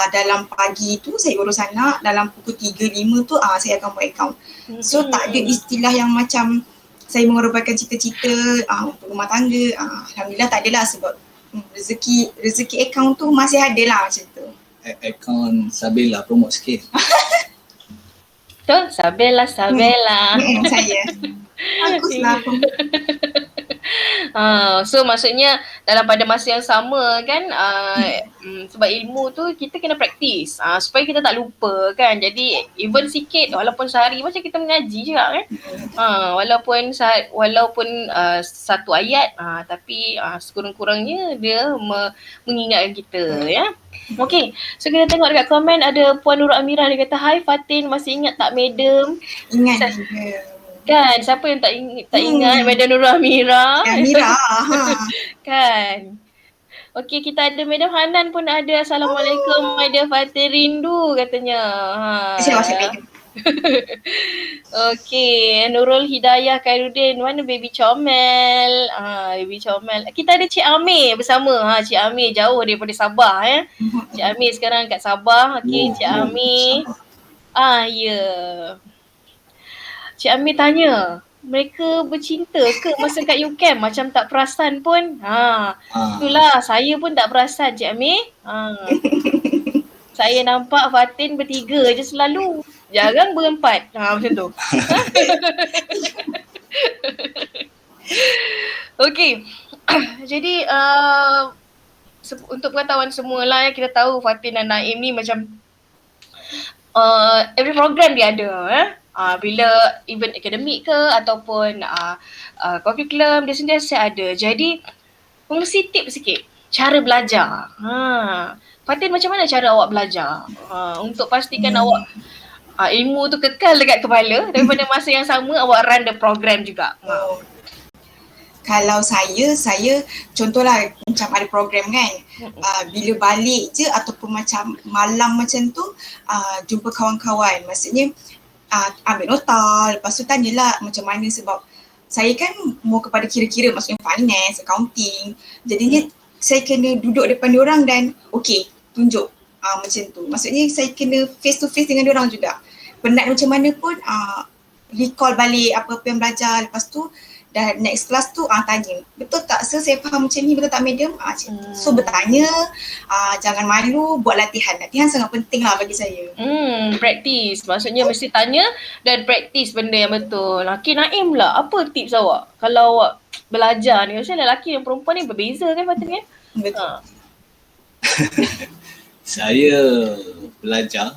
dalam pagi tu saya urus anak, dalam pukul 3-5 tu saya akan buat account. So tak ada istilah yang macam saya mengorbankan cita-cita untuk rumah tangga. Alhamdulillah tak adalah sebab rezeki account tu masih ada lah macam tu. Account Sabella promote sikit. Betul, Sabella. Saya. Baguslah. So maksudnya dalam pada masa yang sama kan sebab ilmu tu kita kena praktis supaya kita tak lupa kan. Jadi even sikit walaupun sehari macam kita mengaji juga kan. Walaupun satu ayat tapi sekurang-kurangnya dia mengingatkan kita Okey, so kita tengok dekat komen ada Puan Nurul Amirah dia kata, "Hai Fatin, masih ingat tak madam?" Ingat. Kan, siapa yang tak ingat Madam Nurul Amirah? Kan. Okey, kita ada Madam Hanan pun ada. Assalamualaikum Madam Fatin, rindu katanya. Assalamualaikum. Okey, Nurul Hidayah Khairuddin, mana baby comel? Baby comel. Kita ada Cik Amir bersama. Cik Amir jauh daripada Sabah Cik Amir sekarang kat Sabah. Okey, Cik Amir. Ya. Cik Amir tanya, mereka bercinta ke masa kat UCAM? Macam tak perasan pun. Itulah, saya pun tak perasan Cik Amir. Saya nampak Fatin bertiga je selalu. Jarang berempat. Macam tu. Okey. Jadi untuk pengetahuan semua lah, kita tahu Fatin dan Naim ni macam every program dia ada bila event akademik ke ataupun curriculum dia sentiasa ada. Jadi kongsi tips sikit cara belajar. Fatin, macam mana cara awak belajar untuk pastikan awak ilmu tu kekal dekat kepala daripada masa yang sama awak run the program juga? Kalau saya contohlah macam ada program kan, bila balik je ataupun macam malam macam tu jumpa kawan-kawan, maksudnya ambil nota, lepas tu tanyalah macam mana, sebab saya kan mau kepada kira-kira, maksudnya finance, accounting, jadinya saya kena duduk depan diorang dan okay, tunjuk macam tu. Maksudnya saya kena face to face dengan diorang juga. Penat macam mana pun recall balik apa-apa yang belajar, lepas tu dan next class tu tanya, betul tak sir saya faham macam ni, betul tak madam? Macam tu. So bertanya, jangan malu, buat latihan. Latihan sangat penting lah bagi saya. Practice. Maksudnya mesti tanya dan practice benda yang betul. Okay, Naim lah, apa tips awak kalau awak belajar ni? Maksudnya lelaki dan perempuan ni berbeza kan Fatin kan? Betul. Saya belajar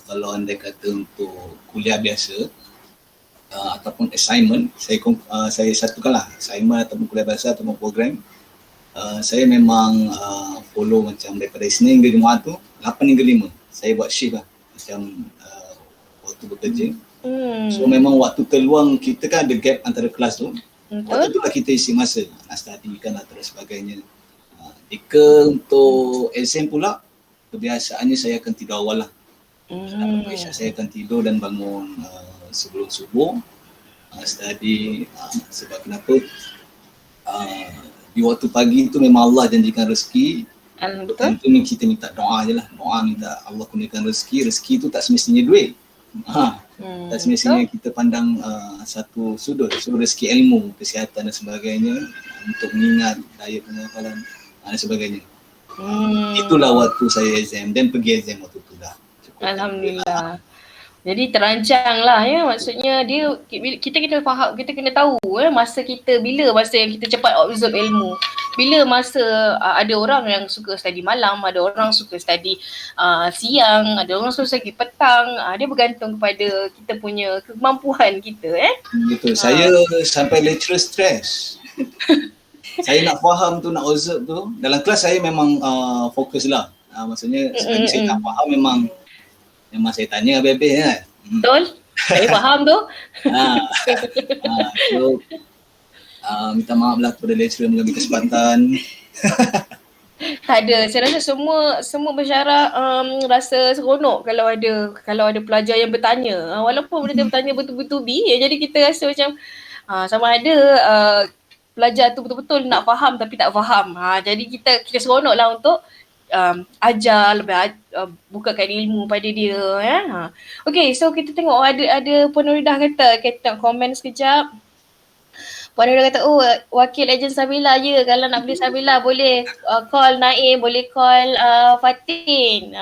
kalau anda kata untuk kuliah biasa ataupun assignment, saya satukanlah assignment ataupun kuliah biasa ataupun program. Saya memang follow macam daripada Isnin hingga Jumaat tu 8 hingga 5 saya buat shift lah macam waktu bekerja. So memang waktu terluang kita kan ada gap antara kelas tu. Waktu tu lah kita isi masa nak study kan atau sebagainya. Jika untuk exam pula, kebiasaannya saya akan tidur awal lah. Saya akan tidur dan bangun sebelum subuh study. Sebab kenapa di waktu pagi tu memang Allah janjikan rezeki. Betul. Tentu kita minta doa je lah. Doa minta Allah kurniakan rezeki. Rezeki tu tak semestinya duit. Tak semestinya kita pandang satu sudut. So rezeki ilmu, kesihatan dan sebagainya, untuk mengingat daya pengafalan dan sebagainya. Itulah waktu saya exam dan pergi exam waktu tu dah. Alhamdulillah. Jadi terancang lah ya, maksudnya kita kena faham, kita kena tahu masa kita, bila masa yang kita cepat observe ilmu. Bila masa ada orang yang suka study malam, ada orang suka study siang, ada orang suka study petang. Dia bergantung kepada kita punya kemampuan kita Betul. Saya sampai lecturer stress. Saya nak faham tu, nak observe tu. Dalam kelas saya memang fokus lah. Maksudnya selagi saya tak faham memang saya tanya habis-habis kan. Betul. Saya faham tu. So minta maaf lah kepada lecturer mengambil kesempatan. Tak ada. Saya rasa semua masyarakat rasa seronok kalau ada pelajar yang bertanya. Walaupun dia bertanya betul-betul jadi kita rasa macam sama ada pelajar tu betul-betul nak faham tapi tak faham. Jadi kita seronok lah untuk ajar lebih bukakan ilmu pada dia Okay, so kita tengok ada Puan Nuridah kata, kita tengok komen sekejap. Puan Nuridah kata, wakil ejen Sabila je, kalau nak beli Sabila boleh call Naim, boleh call Fatin.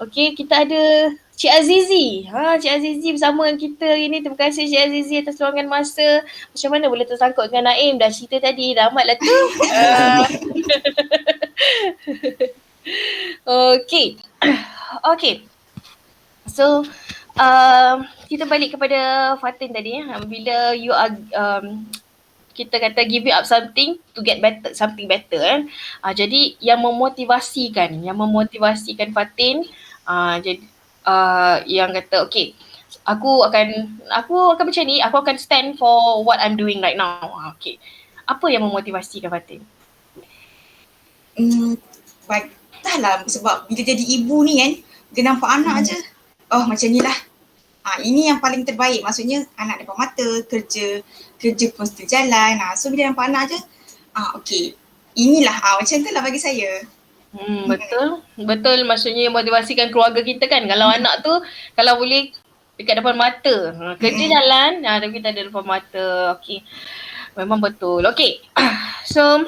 Okay, kita ada Cik Azizi. Cik Azizi bersama dengan kita hari ni. Terima kasih Cik Azizi atas luangan masa. Macam mana boleh tersangkut dengan Naim? Dah cerita tadi, dah amat lah tu. Okay. So, kita balik kepada Fatin tadi. Bila you are, kita kata giving up something to get better, something better. Jadi yang memotivasikan Fatin, jadi yang kata okay, aku akan macam ni, aku akan stand for what I'm doing right now. Okay, apa yang memotivasikan Fatin? Dah lah, sebab bila jadi ibu ni kan, dia nampak anak je, macam ni lah. Ini yang paling terbaik, maksudnya anak depan mata, kerja pun sejalan. So bila nampak anak je, okay, inilah macam tu lah bagi saya. Betul, maksudnya motivasikan keluarga kita kan. Kalau anak tu, kalau boleh dekat depan mata, kerja jalan, tapi kita ada depan mata. Okay, memang betul. Okay, so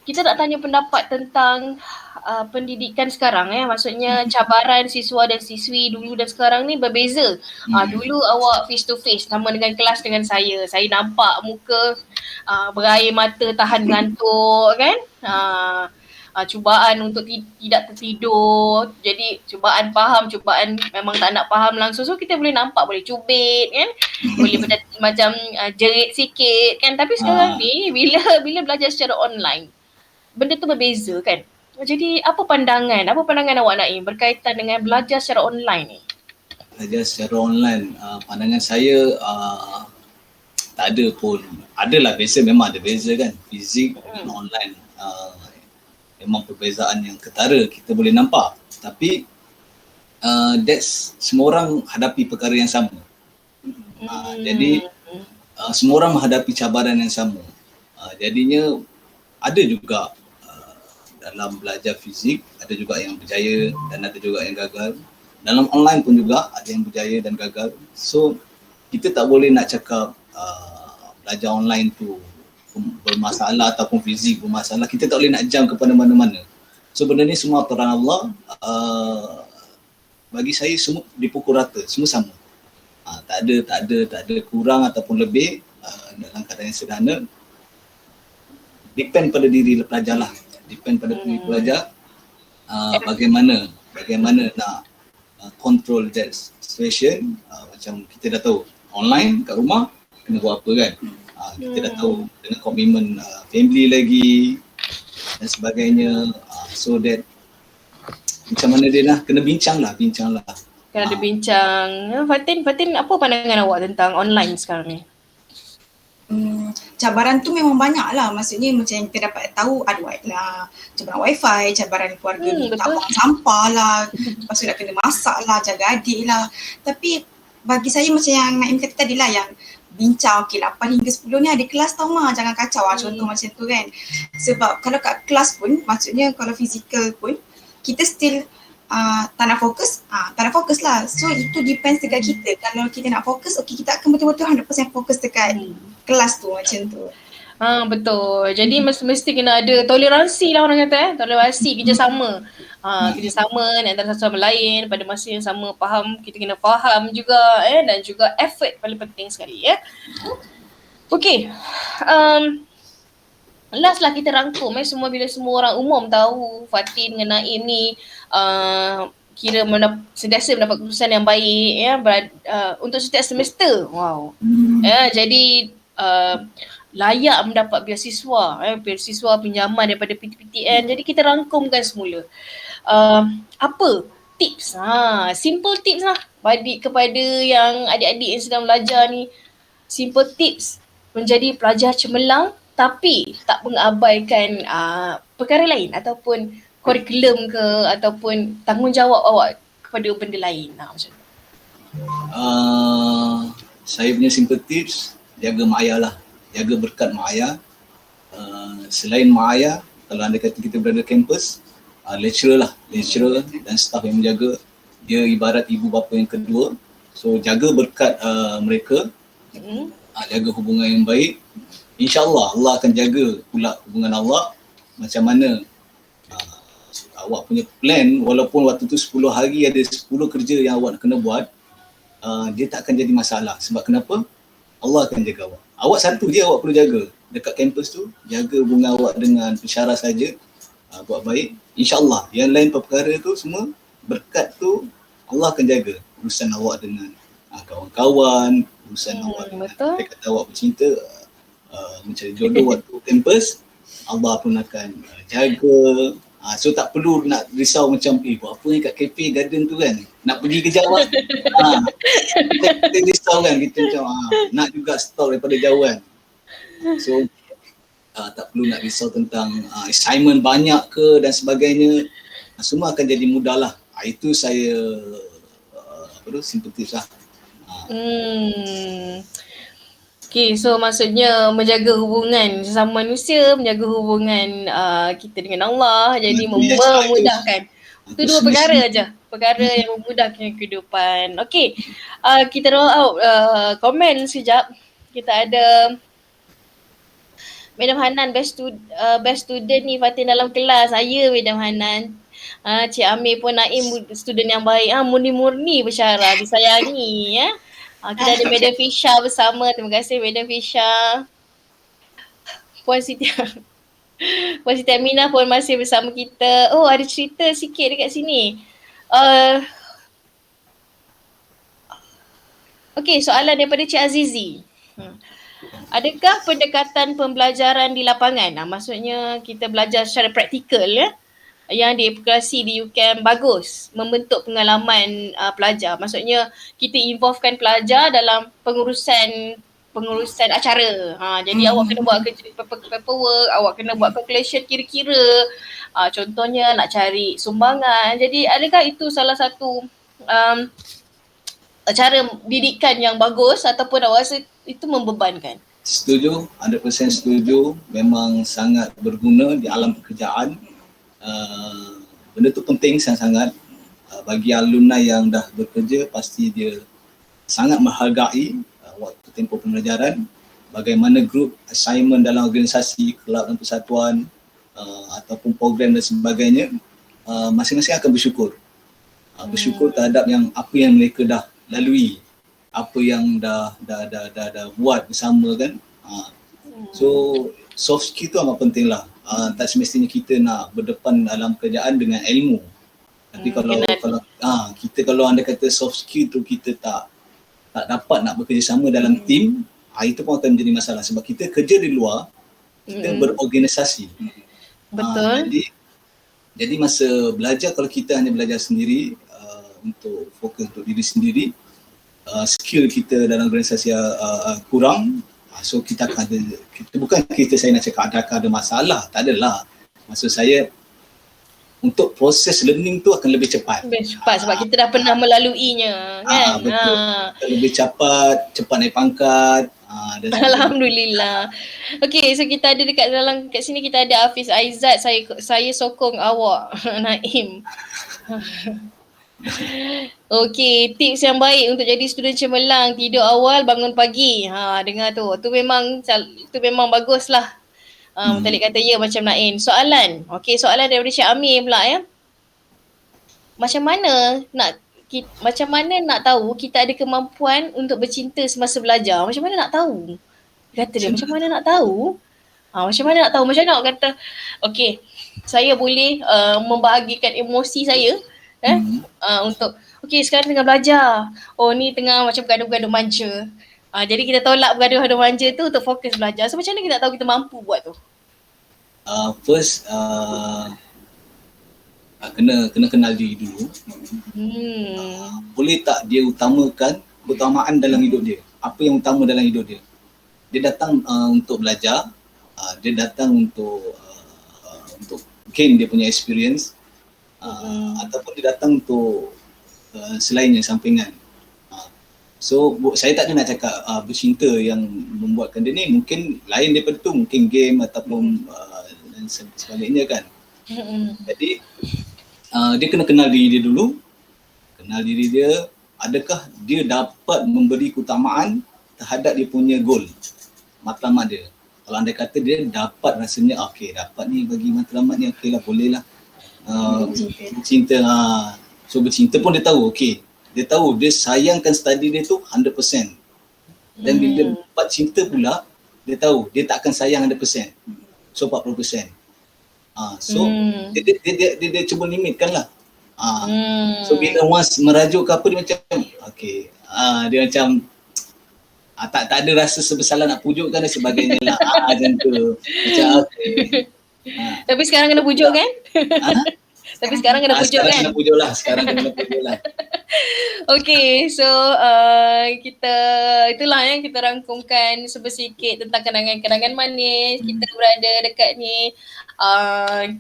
kita nak tanya pendapat tentang pendidikan sekarang maksudnya cabaran siswa dan siswi dulu dan sekarang ni berbeza. Dulu awak face to face sama dengan kelas dengan saya nampak muka berair mata, tahan ngantuk kan. Cubaan untuk tidak tertidur, jadi cubaan faham, cubaan memang tak nak faham langsung, so kita boleh nampak, boleh cubit kan, boleh macam jerit sikit kan. Tapi sekarang ni bila belajar secara online, benda tu berbeza kan. Jadi apa pandangan awak Naim berkaitan dengan belajar secara online ni? Belajar secara online, pandangan saya tak ada pun. Adalah beza, memang ada beza kan. Fizik dan online. Memang perbezaan yang ketara kita boleh nampak. Tapi that's semua orang hadapi perkara yang sama. Jadi semua orang menghadapi cabaran yang sama. Jadinya ada juga dalam belajar fizik, ada juga yang berjaya dan ada juga yang gagal. Dalam online pun juga ada yang berjaya dan gagal. So kita tak boleh nak cakap belajar online tu bermasalah ataupun fizik bermasalah. Kita tak boleh nak jam kepada mana-mana. So benda ni semua aturan Allah. Bagi saya semua dipukul rata, semua sama. Tak ada kurang ataupun lebih dalam keadaan yang sederhana. Depend pada diri pelajar lah. Depend pada diri pelajar bagaimana nak control that situation. Macam kita dah tahu online kat rumah kena buat apa kan. Kita dah tahu dengan komitmen family lagi dan sebagainya. So that macam mana dia nak kena bincang lah. Kena ada bincang. Fatin, apa pandangan awak tentang online sekarang ni? Cabaran tu memang banyak lah. Maksudnya macam yang kita dapat tahu ada lah, cabaran wifi, cabaran keluarga ni tak buang sampah lah, lepas tu nak kena masak lah, jaga adik lah. Tapi bagi saya macam yang Naim kata tadi lah, yang bincang, okey 8 hingga 10 ni ada kelas tau Ma, jangan kacau lah contoh macam tu kan. Sebab kalau kat kelas pun, maksudnya kalau fizikal pun, kita still tak nak fokus lah. So itu depends dekat kita. Kalau kita nak fokus, okey kita akan betul-betul 100% fokus dekat kelas tu macam tu. Betul. Jadi mesti kena ada toleransi lah orang kata toleransi, kerjasama. Kerjasama antara satu sama lain pada masa yang sama, faham, kita kena faham juga dan juga effort paling penting sekali Okey. Last lah kita rangkum bila semua orang umum tahu Fatin dengan Naim ni kira sentiasa mendapat keputusan yang baik untuk setiap semester. Wow. Jadi layak mendapat beasiswa pinjaman daripada PTPTN. Jadi kita rangkumkan semula. Apa tips? Simple tips lah kepada yang adik-adik yang sedang belajar ni. Simple tips menjadi pelajar cemerlang tapi tak mengabaikan perkara lain ataupun kurikulum ke ataupun tanggungjawab awak kepada benda lain. Macam tu. Saya punya simple tips, jaga mak ayah lah. Jaga berkat mak ayah. Selain mak ayah, kalau anda kata kita berada kampus, lecturer dan staff yang menjaga, dia ibarat ibu bapa yang kedua. So jaga berkat mereka, jaga hubungan yang baik. InsyaAllah Allah akan jaga pula hubungan Allah. Macam mana awak punya plan, walaupun waktu tu 10 hari ada 10 kerja yang awak kena buat, dia tak akan jadi masalah. Sebab kenapa? Allah akan jaga awak. Awak satu je awak perlu jaga dekat kampus tu, jaga hubungan awak dengan pensyarah saja, buat baik. InsyaAllah yang lain perkara tu semua, berkat tu Allah akan jaga urusan awak dengan kawan-kawan, urusan awak dengan kata awak bercinta, mencari jodoh waktu kampus, Allah pun akan jaga. So tak perlu nak risau macam buat apa ni kat kafe garden tu kan, nak pergi ke jauhan. Kita risau kan, kita macam nak juga stop daripada jauhan. So tak perlu nak risau tentang assignment banyak ke dan sebagainya. Semua akan jadi mudah lah. Itu saya simple tips lah. Okay, so maksudnya menjaga hubungan sesama manusia, menjaga hubungan kita dengan Allah, jadi memudahkan. Itu dua perkara aja, perkara yang memudahkan kehidupan. Okay, kita roll out komen sekejap. Kita ada Madam Hanan best student ni Fatin dalam kelas. Saya Madam Hanan. Cik Amir pun Naim student yang baik. Murni-murni bersyarah, disayangi ya. Kita ada Madam Fisha bersama. Terima kasih Madam Fisha. Puan Siti Puan Siti Aminah pun masih bersama kita. Oh, ada cerita sikit dekat sini. Okey, soalan daripada Cik Azizi. Adakah pendekatan pembelajaran di lapangan? Maksudnya kita belajar secara praktikal ya, yang diaplikasi di UCAM bagus membentuk pengalaman pelajar. Maksudnya kita involvekan pelajar dalam pengurusan acara. Jadi awak kena buat paperwork, awak kena buat calculation kira-kira. Contohnya nak cari sumbangan. Jadi adakah itu salah satu cara didikan yang bagus ataupun awak rasa itu membebankan? Setuju, 100% setuju. Memang sangat berguna di alam pekerjaan. Benda tu penting sangat-sangat. Bagi alumni yang dah bekerja, pasti dia sangat menghargai waktu tempoh pembelajaran, bagaimana grup assignment dalam organisasi, kelab dan persatuan ataupun program dan sebagainya, masing-masing akan bersyukur. Bersyukur terhadap apa yang mereka dah lalui, apa yang dah buat bersama kan. So soft skill tu amat penting lah. Tak semestinya kita nak berdepan dalam kerjaan dengan ilmu. Tapi kalau anda kata soft skill tu kita tak dapat nak bekerjasama dalam tim, itu pun akan menjadi masalah sebab kita kerja di luar, kita berorganisasi. Betul. Jadi masa belajar, kalau kita hanya belajar sendiri untuk fokus untuk diri sendiri, skill kita dalam organisasi kurang, so kita akan ada, saya nak cakap adakah ada masalah, tak adalah. Maksud saya untuk proses learning tu akan lebih cepat. Lebih cepat sebab kita dah pernah melaluinya kan. Betul. Lebih cepat naik pangkat. Alhamdulillah. Okey, so kita ada kat sini kita ada Hafiz Aizat. Saya sokong awak Naim. Okey, tips yang baik untuk jadi student cemerlang, tidur awal, bangun pagi. Dengar tu. Tu memang baguslah. Mutalik kata ya macam Naim. Soalan daripada Syed Amir pula ya. Macam mana nak tahu kita ada kemampuan untuk bercinta semasa belajar? Macam mana nak tahu? Kata dia, macam mana nak tahu? Macam mana nak tahu? Macam mana nak kata, okey, saya boleh membahagikan emosi saya untuk, okey sekarang tengah belajar. Oh ni tengah macam bergaduh-gaduh manja. Jadi kita tolak bergaduh-gaduh manja tu untuk fokus belajar. So macam mana kita nak tahu kita mampu buat tu? First, kena kenal diri dulu. Boleh tak dia keutamaan dalam hidup dia? Apa yang utama dalam hidup dia? Dia datang untuk belajar, dia datang untuk gain dia punya experience, ataupun dia datang untuk selainnya, sampingan. So saya tak ada nak cakap bercinta yang membuatkan dia ni, mungkin lain daripada tu, mungkin game ataupun dan sebagainya kan. Jadi dia kena kenal diri dia dulu. Kenal diri dia, adakah dia dapat memberi keutamaan terhadap dia punya goal, matlamat dia. Kalau anda kata dia dapat, rasanya okey, dapat ni bagi matlamat ni, okey lah, boleh lah. Bercinta. So bercinta pun dia tahu, okey, dia tahu dia sayangkan study dia tu 100%. Dan bila dapat cinta pula, dia tahu dia tak akan sayang 100%. So 40%. Dia cuba limitkan lah. So bila once merajuk ke apa, dia macam okey, dia macam tak ada rasa sebersalah nak pujukkan dan sebagainya lah. Macam tu. Macam okey. Tapi sekarang kena pujuk kan? Tapi sekarang kena pujuk kan? Sekarang kena pujuk lah. Okay, so itulah yang kita rangkumkan sebersikit tentang kenangan-kenangan manis kita berada dekat ni.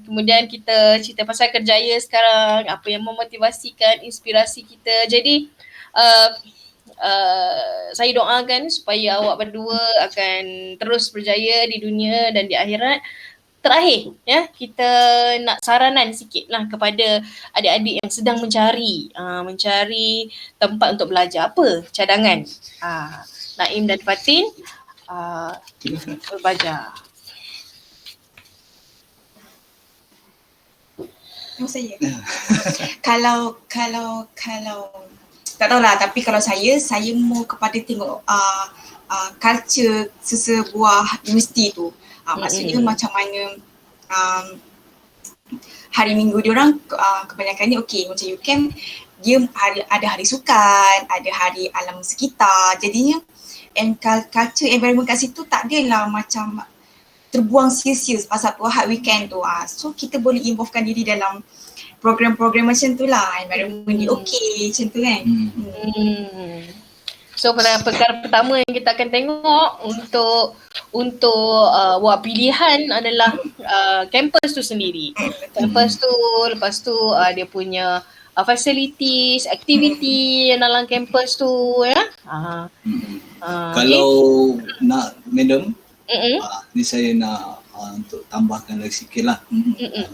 Kemudian kita cerita pasal kerjaya sekarang, apa yang memotivasikan, inspirasi kita. Jadi saya doakan supaya awak berdua akan terus berjaya di dunia dan di akhirat. Terakhir ya, kita nak saranan sikit lah kepada adik-adik yang sedang mencari tempat untuk belajar. Apa cadangan Naim dan Fatin belajar? saya. kalau tak tahulah, tapi kalau saya mau kepada tengok culture sesebuah universiti tu. Maksudnya macam mana hari minggu diorang kebanyakan ni macam UCAM dia ada hari sukan, ada hari alam sekitar. Jadinya culture environment kat situ tak adalah macam terbuang sia-sia pasal Ahad weekend tu. So kita boleh involvekan diri dalam program-program macam tu lah. Environment ni macam tu kan. So perkara pertama yang kita akan tengok untuk buat pilihan adalah kampus tu sendiri. Kampus tu, lepas tu dia punya facilities, aktiviti yang dalam kampus tu ya. Kalau nak madam, ni saya nak untuk tambahkan lagi sikit lah.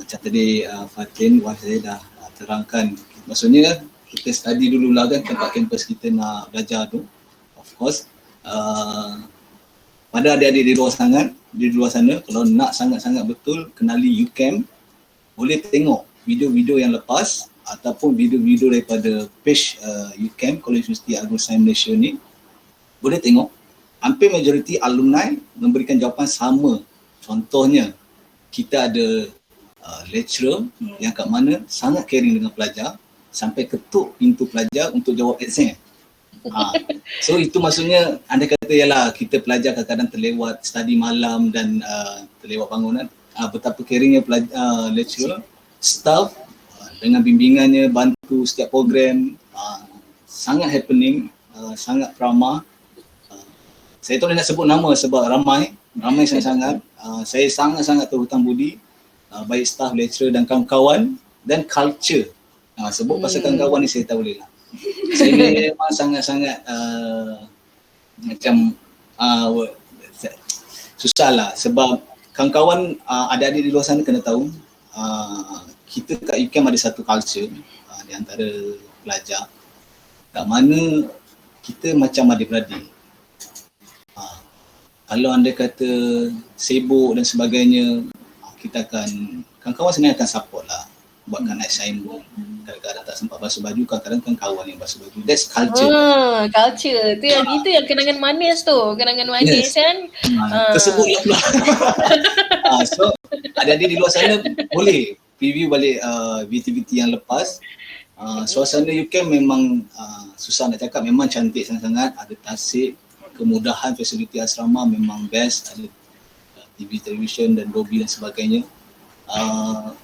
Macam tadi Fatin, wife saya dah terangkan. Maksudnya kita study dululah kan tempat kampus kita nak belajar tu. Of course, pada adik-adik di luar sana, kalau nak sangat-sangat betul kenali UCAM, boleh tengok video-video yang lepas ataupun video-video daripada page UCAM, College Universiti Agro Sains Malaysia ni. Boleh tengok, hampir majoriti alumni memberikan jawapan sama. Contohnya, kita ada lecturer yang kat mana sangat caring dengan pelajar sampai ketuk pintu pelajar untuk jawab exam. So itu maksudnya anda kata yalah kita pelajar kadang-kadang terlewat study malam dan terlewat bangunan. Betapa caringnya lecturer, staff dengan bimbingannya, bantu setiap program, sangat happening, sangat ramah. Saya tak boleh nak sebut nama sebab ramai sangat-sangat. Saya sangat-sangat terhutang budi baik staff, lecturer dan kawan-kawan dan culture. Sebut pasal kawan-kawan ni saya tak boleh lah. Saya memang sangat-sangat macam susah lah sebab kawan-kawan adik-adik di luar sana kena tahu kita kat UCAM ada satu culture di antara pelajar kat mana kita macam adik-beradik. Kalau anda kata sibuk dan sebagainya, kita akan, kawan-kawan sebenarnya akan support lah. Buatkan assignment. Kadang-kadang tak sempat basuh baju, kadang-kadang kan kawan yang basuh baju. That's culture. Culture. Itu yang kenangan manis tu. Kenangan manis kan. Tersebutlah pula. So, adik-adik di luar sana boleh preview balik aktiviti yang lepas. Suasana UCAM memang susah nak cakap, memang cantik sangat-sangat. Ada tasik, kemudahan, fasiliti asrama memang best. Ada TV, television dan lobby dan sebagainya.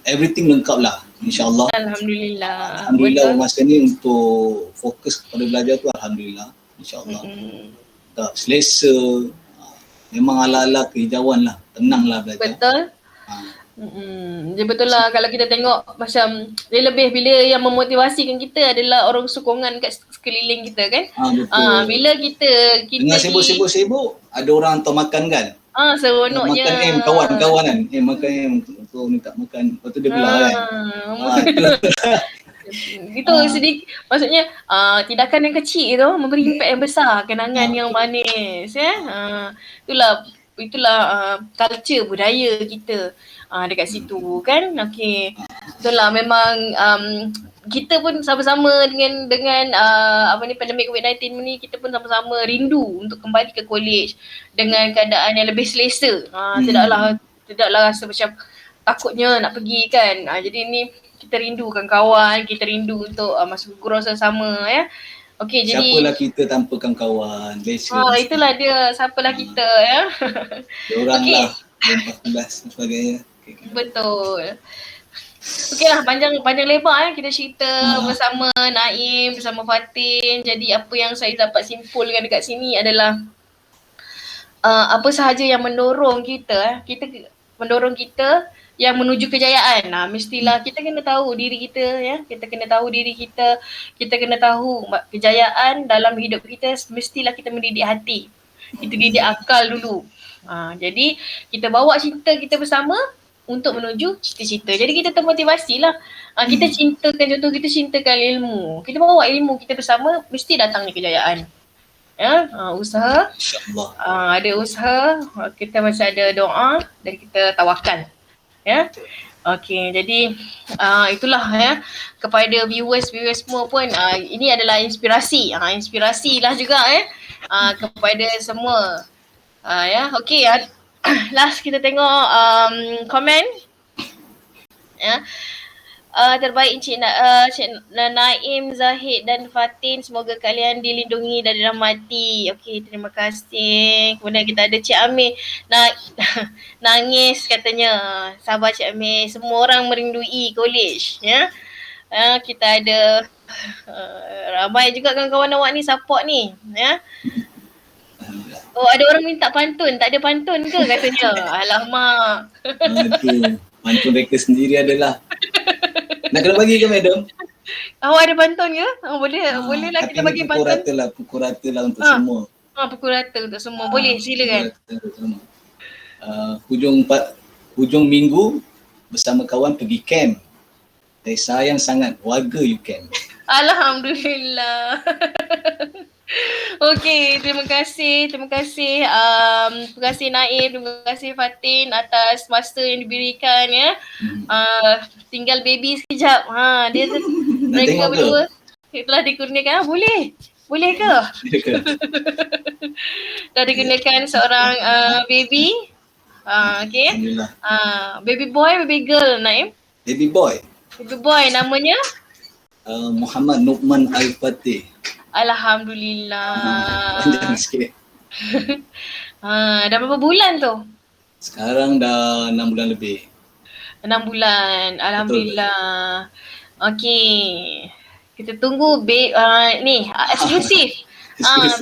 Everything lengkap lah, insyaAllah. Alhamdulillah. Alhamdulillah masa ni untuk fokus kepada belajar tu alhamdulillah, insyaAllah. Tak selesa, memang ala-ala kehijauan lah, tenang lah belajar. Betul. Dia betul lah kalau kita tengok macam dia lebih bila yang memotivasikan kita adalah orang sokongan kat sekeliling kita kan. Betul. Bila kita dengan sibuk-sibuk ada orang hantar makan kan. Seronoknya. Makan kawan-kawan kan. Makan tu minta makan. Lepas tu dia belah kan. Itu sedikit maksudnya tindakan yang kecil tu memberi impak yang besar, kenangan yang manis itulah culture budaya kita dekat situ kan. Okey. Itulah memang kita pun sama-sama dengan pandemik COVID-19 ni, kita pun sama-sama rindu untuk kembali ke college dengan keadaan yang lebih selesa. Tidaklah rasa macam takutnya nak pergi kan. Jadi ni kita rindukan kawan, kita rindu untuk masuk gurau sama ya. Okey, jadi siapalah kita tanpa kawan-kawan, itulah dia, siapalah kita ya. Diorang lah 14 dan sebagainya. Betul. Okeylah, panjang lebar kita cerita bersama Naim, bersama Fatin. Jadi apa yang saya dapat simpulkan dekat sini adalah apa sahaja yang mendorong kita yang menuju kejayaan. Mestilah kita kena tahu diri kita ya. Kita kena tahu kejayaan dalam hidup kita, mestilah kita mendidik hati. Kita didik akal dulu. Jadi kita bawa cinta kita bersama untuk menuju cita-cita. Jadi kita termotivasilah. Kita cintakan ilmu. Kita bawa ilmu kita bersama, mesti datangnya kejayaan. Ya, usaha. InsyaAllah. Ada usaha, kita masih ada doa dan kita tawakal. Ya. Okey, jadi itulah ya, kepada viewers semua pun ini adalah inspirasi. Inspirasi lah juga kepada semua. Ya, okey ya. Last kita tengok komen ya. Terbaik Cik Naim, Zahid dan Fatin, semoga kalian dilindungi dan dirahmati. Okey, terima kasih. Kemudian kita ada Cik Amir nangis katanya. Sabar Cik Amir, semua orang merindui college ya. Kita ada ramai juga kawan-kawan awak ni support ni ya. Oh, ada orang minta pantun, tak ada pantun ke katanya? Alamak. Aduh, pantun mereka sendiri adalah. Nak kena bagi ke madam? Awak ada pantun ke? Boleh lah kita bagi pantun. Pukul rata lah untuk semua. Pukul rata untuk semua. Boleh, silakan. Hujung minggu bersama kawan pergi camp. Saya sayang sangat warga UCAM. Alhamdulillah. Okey, terima kasih. Terima kasih Naim, terima kasih Fatin atas masa yang diberikan ya. Tinggal baby sekejap. Dia mereka berdua telah dikurniakan. Boleh ke? Dah digunakan seorang baby. Okey. Baby boy, baby girl Naim? Baby boy. Baby boy namanya? Muhammad Nu'man Al-Fatih. Alhamdulillah. Panjang sikit. Dah berapa bulan tu? Sekarang dah 6 bulan lebih. 6 bulan. Alhamdulillah. Okey. Kita tunggu ni eksklusif.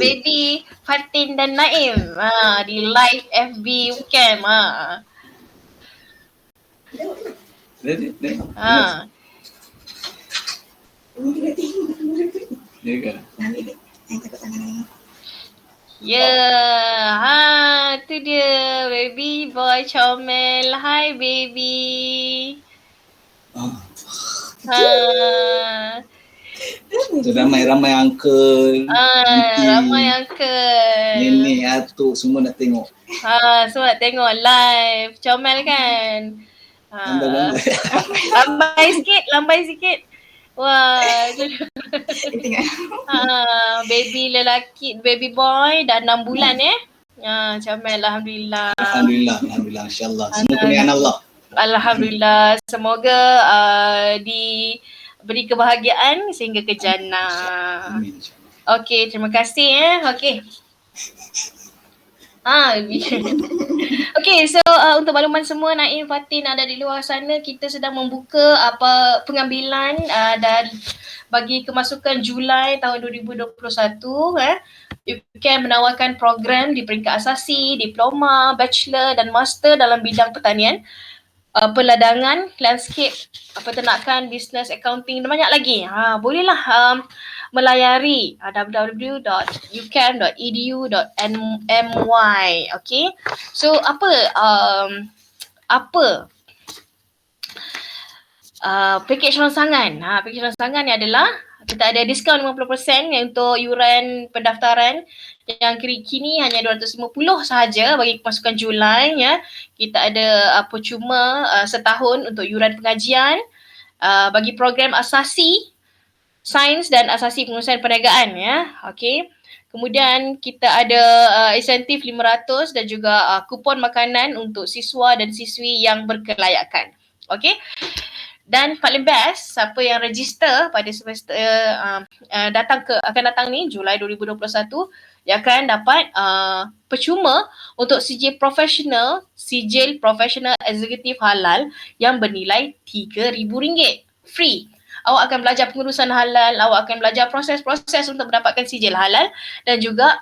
Baby Fatin dan Naim di live FB UCAM. Ya ke? Tu dia baby boy comel. Hi baby. Ramai uncle. Ramai uncle. Nenek, atuk semua nak tengok. Semua nak tengok live. Comel kan? Lambai sikit. Wah, baby lelaki, baby boy dah 6 bulan comel. Alhamdulillah. Alhamdulillah, insyaAllah. Semua kurniaan Allah. Alhamdulillah. Semoga diberi kebahagiaan sehingga ke jannah. Okey, terima kasih Okey. Okay, so untuk makluman semua, Naim, Fatin ada di luar sana, kita sedang membuka pengambilan dan bagi kemasukan Julai tahun 2021. UCAM menawarkan program di peringkat asasi, diploma, bachelor dan master dalam bidang pertanian, peladangan, landscape, peternakan, business, accounting dan banyak lagi. Bolehlah melayari www.ucam.edu.my. Okay, so package rangsangan. Package rangsangan ni adalah kita ada diskaun 50% untuk yuran pendaftaran yang kini hanya 250 sahaja bagi kemasukan Julai ya. Kita ada percuma setahun untuk yuran pengajian bagi program asasi sains dan asasi pengurusan perniagaan ya. Okey. Kemudian kita ada insentif 500 dan juga kupon makanan untuk siswa dan siswi yang berkelayakan. Okey. Dan paling best, siapa yang register pada semester akan datang ni Julai 2021, dia akan dapat percuma untuk sijil profesional eksekutif halal yang bernilai RM3,000 free. Awak akan belajar pengurusan halal, awak akan belajar proses-proses untuk mendapatkan sijil halal dan juga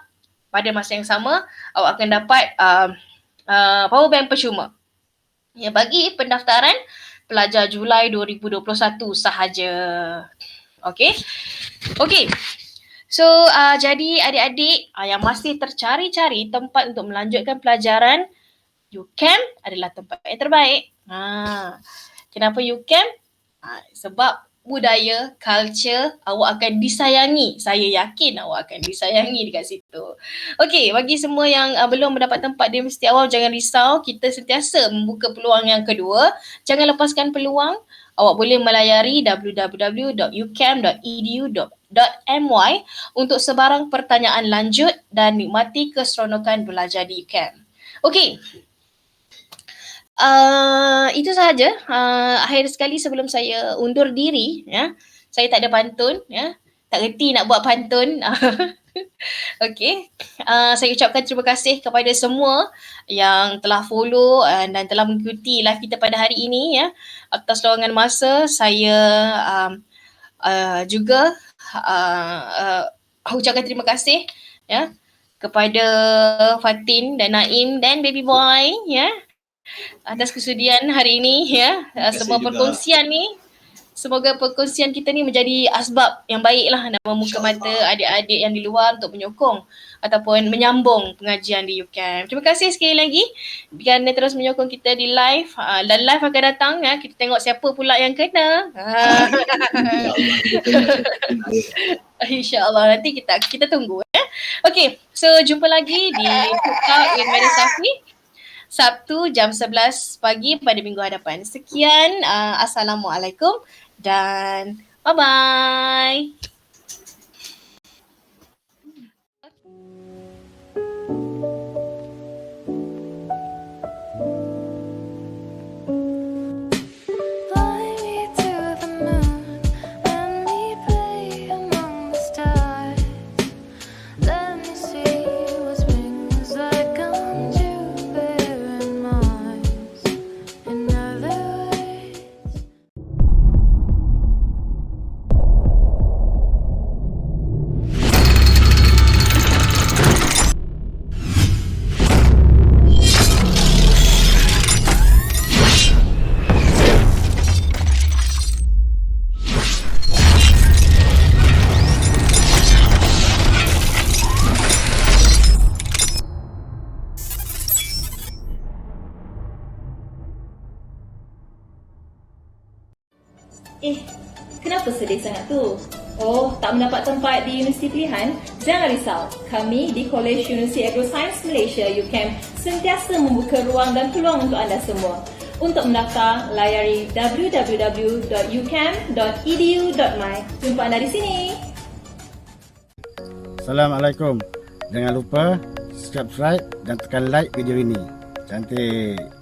pada masa yang sama awak akan dapat power bank percuma. Ya, bagi pendaftaran pelajar Julai 2021 sahaja. Okey. So jadi adik-adik yang masih tercari-cari tempat untuk melanjutkan pelajaran, UCAM adalah tempat yang terbaik. Kenapa UCAM? Sebab budaya, culture, awak akan disayangi. Saya yakin awak akan disayangi dekat situ. Okey, bagi semua yang belum mendapat tempat di Universiti Awam, jangan risau. Kita sentiasa membuka peluang yang kedua. Jangan lepaskan peluang. Awak boleh melayari www.ucam.edu.my untuk sebarang pertanyaan lanjut dan nikmati keseronokan belajar di UCAM. Okey. Itu sahaja. Akhir sekali sebelum saya undur diri, ya. Saya tak ada pantun, ya. Tak reti nak buat pantun. Okey. Saya ucapkan terima kasih kepada semua yang telah follow dan telah mengikuti live kita pada hari ini, ya. Atas luangan masa, saya juga ucapkan terima kasih, ya, kepada Fatin dan Naim dan Baby Boy, ya, atas kesudian hari ini, ya. Semua perkongsian ni, semoga perkongsian kita ni menjadi asbab yang baiklah nak membuka mata adik-adik yang di luar untuk menyokong ataupun menyambung pengajian di UCAM. Terima kasih sekali lagi kerana terus menyokong kita di live. Dan live akan datang, ya. Kita tengok siapa pula yang kena. InsyaAllah nanti kita tunggu, ya. Okay, so jumpa lagi di Food Talk with Madam Safi, Sabtu jam 11 pagi pada minggu hadapan. Sekian, Assalamualaikum dan bye-bye. Kenapa sedih sangat tu? Oh, tak mendapat tempat di universiti pilihan? Jangan risau. Kami di College University Agroscience Malaysia UCAM sentiasa membuka ruang dan peluang untuk anda semua. Untuk mendaftar, layari www.ucam.edu.my. Jumpa anda di sini. Assalamualaikum. Jangan lupa subscribe dan tekan like video ini. Cantik.